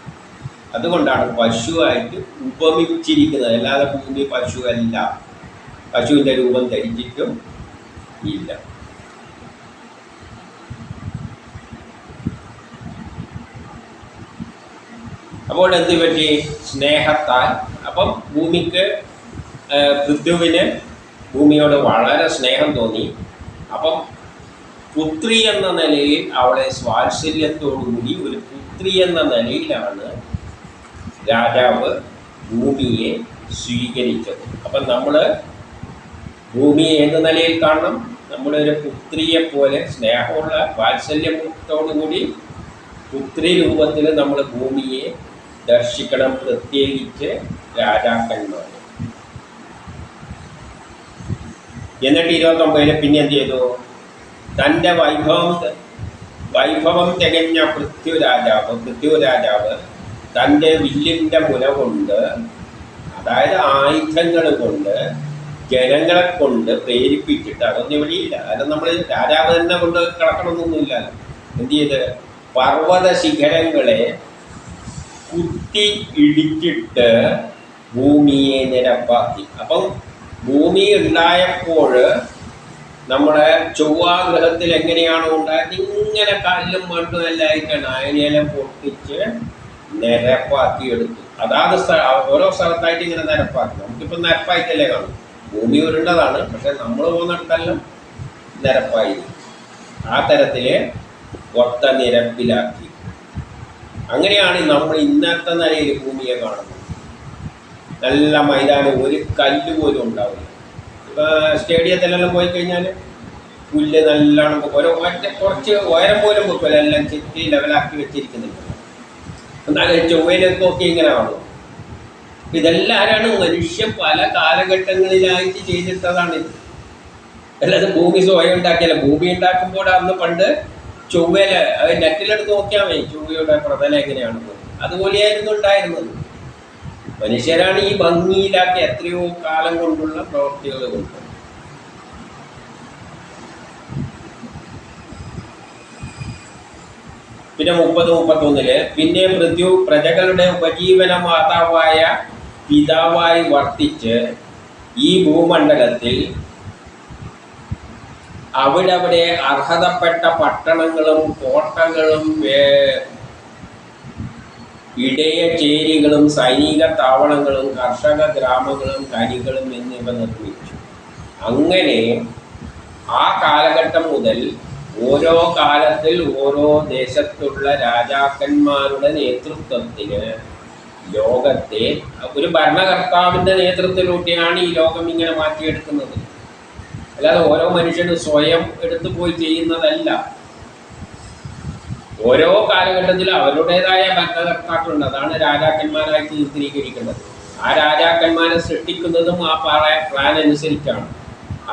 അതുകൊണ്ടാണ് പശുവായിട്ട് ഉപമിച്ചിരിക്കുന്നത്. അല്ലാതെ ഭൂമി പശുവല്ല, പശുവിൻ്റെ രൂപം ധരിച്ചിട്ടും ഇല്ല. അപ്പോൾ എന്ത് പറ്റി? സ്നേഹത്താൽ. അപ്പം ഭൂമിക്ക്, പൃഥ്വിന് ഭൂമിയോട് വളരെ സ്നേഹം തോന്നി. അപ്പം പുത്രി എന്ന നിലയിൽ അവളെ സ്വാത്സല്യത്തോടുകൂടി ഒരു പുത്രി എന്ന നിലയിലാണ് രാജാവ് ഭൂമിയെ സ്വീകരിച്ചത്. അപ്പം നമ്മൾ ഭൂമിയെ ഏത് നിലയിൽ കാണണം? നമ്മളൊരു പുത്രിയെപ്പോലെ സ്നേഹമുള്ള വാത്സല്യത്തോടുകൂടി പുത്രി രൂപത്തിൽ നമ്മൾ ഭൂമിയെ ദർശിക്കണം, പ്രത്യേകിച്ച് രാജാക്കന്മാർ. എന്നിട്ട് 29 പിന്നെ എന്ത് ചെയ്തു? തൻ്റെ വൈഭവം തികഞ്ഞ പൃഥ്വിരാജാവ് തൻ്റെ വില്ലിൻ്റെ മുന കൊണ്ട്, അതായത് ആയുധങ്ങൾ കൊണ്ട്, ജനങ്ങളെ കൊണ്ട് പ്രേരിപ്പിച്ചിട്ട്, അതൊന്നും ഇവിടെയില്ല, കാരണം നമ്മൾ രാജാവ് തന്നെ കൊണ്ട് കിടക്കണമെന്നൊന്നുമില്ലല്ലോ. എന്ത് ചെയ്ത്? പർവ്വത ശിഖരങ്ങളെ കുത്തി ഇടിച്ചിട്ട് ഭൂമിയെ നിരപ്പാക്കി. അപ്പം ഭൂമി ഉണ്ടായപ്പോൾ നമ്മുടെ ചൊവ്വാഗ്രഹത്തിൽ എങ്ങനെയാണോ ഉണ്ടായത്, ഇങ്ങനെ കല്ലും മണ്ണും എല്ലാം ആയിട്ടാണ് അതിനെല്ലാം പൊട്ടിച്ച് നിരപ്പാക്കി എടുത്തു. അതാത് ഓരോ സ്ഥലത്തായിട്ട് ഇങ്ങനെ നിരപ്പാക്കി. നമുക്കിപ്പോൾ നിരപ്പായിട്ടല്ലേ കാണും. ഭൂമി ഉരുണ്ടതാണ്, പക്ഷെ നമ്മൾ പോകുന്നിടത്തെല്ലാം നിരപ്പായി. ആ തരത്തിൽ ഒത്ത നിരപ്പിലാക്കി. അങ്ങനെയാണ് നമ്മൾ ഇന്നത്തെ നിലയിൽ ഭൂമിയെ കാണുന്നത്. നല്ല മൈതാനം, ഒരു കല്ല് പോലും ഉണ്ടാവില്ല. ഇപ്പോൾ സ്റ്റേഡിയത്തിലെല്ലാം പോയി കഴിഞ്ഞാൽ പുല്ല് നല്ലോണം കുറച്ച് ഉയരം പോലും വെക്കില്ല, എല്ലാം ചെത്തി ലെവലാക്കി വെച്ചിരിക്കുന്നുണ്ട്. എന്നാലും ചൊവ്വയിലേക്ക് നോക്കി ഇങ്ങനെ കാണും. ഇതെല്ലാം ആരാണ്? മനുഷ്യൻ പല കാലഘട്ടങ്ങളിലായിട്ട് ചെയ്തിട്ടതാണ് ഇത്. അല്ലാതെ ഭൂമി സ്വയം ഉണ്ടാക്കിയല്ല. ഭൂമി ഉണ്ടാക്കുമ്പോൾ അന്ന് പണ്ട് ചൊവ്വയില്, അത് നെറ്റിലെടുത്ത് നോക്കിയാൽ മതി ചൊവ്വയുടെ പ്രതലം എങ്ങനെയാണെന്ന്. അതുപോലെയായിരുന്നു ഉണ്ടായിരുന്നത്. മനുഷ്യരാണ് ഈ ഭംഗിയിലാക്കി എത്രയോ കാലം കൊണ്ടുള്ള പ്രവൃത്തികൾ കൊണ്ട്. പിന്നെ 30-31 പിന്നെ പൃഥ്വി പ്രജകളുടെ ഉപജീവന മാതാവായ പിതാവായി വർത്തിച്ച് ഈ ഭൂമണ്ഡലത്തിൽ അവിടെ അർഹതപ്പെട്ട പട്ടണങ്ങളും കോട്ടകളും ഇടയചേരികളും സൈനിക താവളങ്ങളും കർഷക ഗ്രാമങ്ങളും ഖനികളും എന്നിവ നിർമ്മിച്ചു. അങ്ങനെ ആ കാലഘട്ടം മുതൽ ഓരോ കാലത്തിൽ ഓരോ ദേശത്തുള്ള രാജാക്കന്മാരുടെ നേതൃത്വത്തിന് ലോകത്തെ ഒരു ഭരണകർത്താവിൻ്റെ നേതൃത്വത്തിലൂടെയാണ് ഈ ലോകം ഇങ്ങനെ മാറ്റിയെടുക്കുന്നത്. അല്ലാതെ ഓരോ മനുഷ്യനും സ്വയം എടുത്തു പോയി ചെയ്യുന്നതല്ല. ഓരോ കാലഘട്ടത്തിലും അവരുടേതായ ഭരണകർത്താക്കളുണ്ട്. അതാണ് രാജാക്കന്മാരായി ചിത്രീകരിക്കുന്നത്. ആ രാജാക്കന്മാരെ സൃഷ്ടിക്കുന്നതും ആ പ്ലാൻ അനുസരിച്ചാണ്.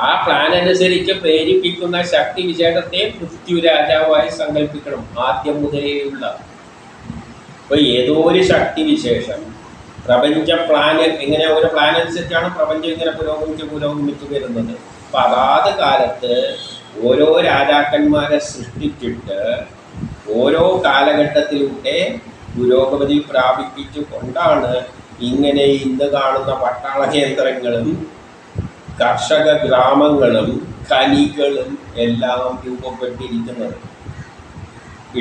ആ പ്ലാൻ അനുസരിച്ച് പ്രേരിപ്പിക്കുന്ന ശക്തി വിശേഷത്തെ പൃഥ്വി രാജാവായി സങ്കല്പിക്കണം ആദ്യം മുതലേയുള്ള. അപ്പോൾ ഏതോ ഒരു ശക്തി വിശേഷം പ്രപഞ്ച പ്ലാൻ, ഇങ്ങനെ ഒരു പ്ലാൻ അനുസരിച്ചാണ് പ്രപഞ്ചം ഇങ്ങനെ പുരോഗമിച്ച് വരുന്നത്. അപ്പം അതാത് കാലത്ത് ഓരോ രാജാക്കന്മാരെ സൃഷ്ടിച്ചിട്ട് ഓരോ കാലഘട്ടത്തിലൂടെ പുരോഗതി പ്രാപിപ്പിച്ചു കൊണ്ടാണ് ഇങ്ങനെ ഇന്ന് കാണുന്ന പട്ടാള കേന്ദ്രങ്ങളും കർഷക ഗ്രാമങ്ങളും ഖനികളും എല്ലാം രൂപപ്പെട്ടിരിക്കുന്നത്.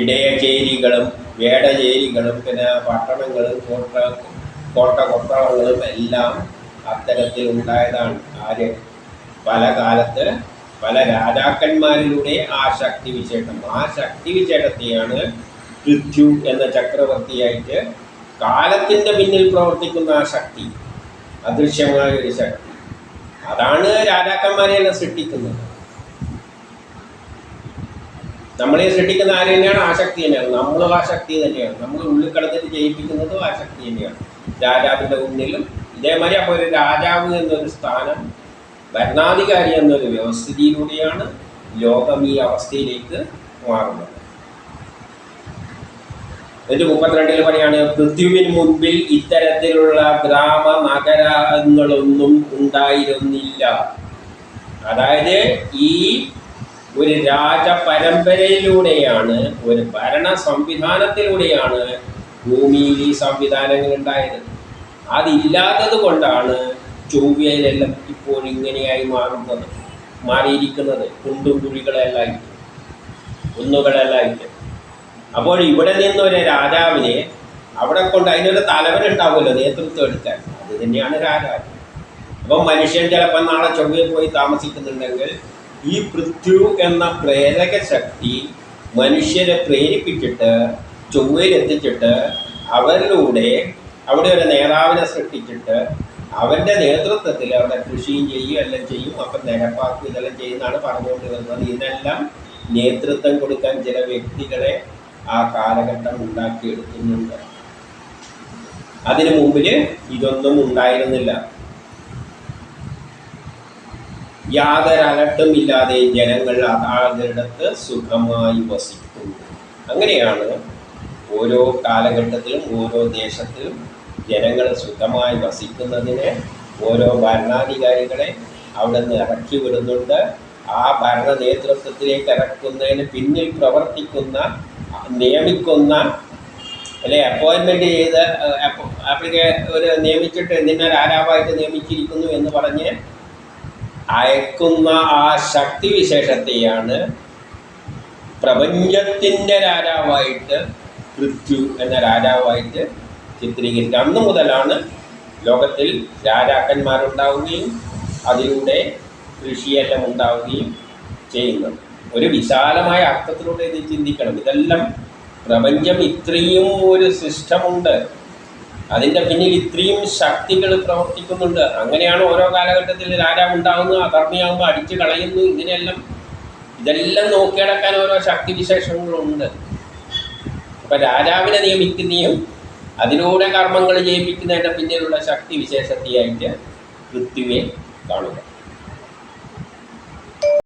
ഇടയചേരികളും വേടചേരികളും പിന്നെ പട്ടണങ്ങളും കോട്ടകൊത്തളങ്ങളും എല്ലാം അത്തരത്തിൽ ഉണ്ടായതാണ്. ആര് പല കാലത്ത് പല രാജാക്കന്മാരിലൂടെ ആ ശക്തിവിശേഷം, ആ ശക്തിവിശേഷത്തെയാണ് പൃഥ്വി എന്ന ചക്രവർത്തിയായിട്ട് കാലത്തിൻ്റെ പിന്നിൽ പ്രവർത്തിക്കുന്ന ആ ശക്തി, അദൃശ്യമായ ഒരു ശക്തി, അതാണ് രാജാക്കന്മാരെയെല്ലാം സൃഷ്ടിക്കുന്നത്. നമ്മളെ സൃഷ്ടിക്കുന്ന ആര് തന്നെയാണ്? ആ ശക്തി തന്നെയാണ്. നമ്മളും ആ ശക്തി തന്നെയാണ്. നമ്മൾ ഉള്ളിൽ കിടന്നിട്ട് ജയിപ്പിക്കുന്നതും ആ ശക്തി തന്നെയാണ്. രാജാവിൻ്റെ മുന്നിലും ഇതേമാതിരി. അപ്പോൾ ഒരു രാജാവ് എന്നൊരു സ്ഥാനം, ഭരണാധികാരി എന്നൊരു വ്യവസ്ഥിതിയിലൂടെയാണ് ലോകം ഈ അവസ്ഥയിലേക്ക് മാറുന്നത്. 32 പറയാണ്, പൃഥ്വിന് മുൻപിൽ ഇത്തരത്തിലുള്ള ഗ്രാമ നഗരങ്ങളൊന്നും ഉണ്ടായിരുന്നില്ല. അതായത് ഈ ഒരു രാജപരമ്പരയിലൂടെയാണ്, ഒരു ഭരണ സംവിധാനത്തിലൂടെയാണ് ഭൂമിയിൽ ഈ സംവിധാനങ്ങൾ ഉണ്ടായത്. അതില്ലാത്തത് കൊണ്ടാണ് ചൊവ്വയിലെല്ലാം ഇപ്പോൾ ഇങ്ങനെയായി മാറിയിരിക്കുന്നത്. കുണ്ടും കുഴികളെല്ലായിട്ട്, കുന്നുകളെല്ലായിട്ട്. അപ്പോൾ ഇവിടെ നിന്നൊരു രാജാവിനെ അവിടെ കൊണ്ട് അതിനൊരു തലവനുണ്ടാവുമല്ലോ നേതൃത്വം എടുക്കാൻ, അത് തന്നെയാണ് രാജാവ്. അപ്പം മനുഷ്യൻ ചിലപ്പോൾ നാളെ ചൊവ്വയിൽ പോയി താമസിക്കുന്നുണ്ടെങ്കിൽ ഈ പൃഥ്വി എന്ന പ്രേരക ശക്തി മനുഷ്യരെ പ്രേരിപ്പിച്ചിട്ട് ചൊവ്വയിലെത്തിച്ചിട്ട് അവരിലൂടെ അവിടെ ഒരു നേതാവിനെ സൃഷ്ടിച്ചിട്ട് അവൻ്റെ നേതൃത്വത്തിൽ അവിടെ കൃഷിയും ചെയ്യും, എല്ലാം ചെയ്യും. അപ്പം നിരപ്പാക്കും, ഇതെല്ലാം ചെയ്യുന്നതാണ് പറഞ്ഞുകൊണ്ട് വരുന്നത്. ഇതിനെല്ലാം നേതൃത്വം കൊടുക്കാൻ ചില വ്യക്തികളെ ആ കാലഘട്ടം ഉണ്ടാക്കിയെടുക്കുന്നുണ്ട്. അതിനു മുമ്പിൽ ഇതൊന്നും ഉണ്ടായിരുന്നില്ല. യാതൊരു അലട്ടും ഇല്ലാതെ ജനങ്ങൾ അതാതിടത്ത് സുഖമായി വസിക്കുന്നു. അങ്ങനെയാണ് ഓരോ കാലഘട്ടത്തിലും ഓരോ ദേശത്തിലും ജനങ്ങൾ സുഖമായി വസിക്കുന്നതിന് ഓരോ ഭരണാധികാരികളെ അവിടെ നിന്ന് ഇറക്കി വിടുന്നുണ്ട്. ആ ഭരണ നേതൃത്വത്തിലേക്ക് ഇറക്കുന്നതിന് പിന്നിൽ പ്രവർത്തിക്കുന്ന, നിയമിക്കുന്ന, അല്ലെ അപ്പോയിൻമെൻ്റ് ചെയ്ത് ഒരു നിയമിച്ചിട്ട് നിന്നെ രാജാവായിട്ട് നിയമിച്ചിരിക്കുന്നു എന്ന് പറഞ്ഞ് അയക്കുന്ന ആ ശക്തിവിശേഷത്തെയാണ് പ്രപഞ്ചത്തിൻ്റെ രാജാവായിട്ട് പൃഥ്വി എന്ന രാജാവായിട്ട് ചിത്രീകരിക്കുക. അന്ന് മുതലാണ് ലോകത്തിൽ രാജാക്കന്മാരുണ്ടാവുകയും അതിലൂടെ കൃഷിയെല്ലാം ഉണ്ടാവുകയും ചെയ്യുന്നത്. ഒരു വിശാലമായ അർത്ഥത്തിലൂടെ ഇത് ചിന്തിക്കണം. ഇതെല്ലാം പ്രപഞ്ചം ഇത്രയും ഒരു സിസ്റ്റമുണ്ട്, അതിൻ്റെ പിന്നിൽ ഇത്രയും ശക്തികൾ പ്രവർത്തിക്കുന്നുണ്ട്. അങ്ങനെയാണ് ഓരോ കാലഘട്ടത്തിൽ രാജാവ് ഉണ്ടാകുന്നു, അധർമ്മിയാകുമ്പോൾ അടിച്ചു കളയുന്നു. ഇതെല്ലാം നോക്കിയടക്കാൻ ഓരോ ശക്തിവിശേഷങ്ങളുണ്ട്. അപ്പം രാജാവിനെ നിയമിക്കുന്നതും അതിലൂടെ കർമ്മങ്ങൾ ചെയ്യിപ്പിക്കുന്നതിൻ്റെ പിന്നിലുള്ള ശക്തിവിശേഷത്തെയായിട്ട് പൃഥ്വിയെ കാണുക.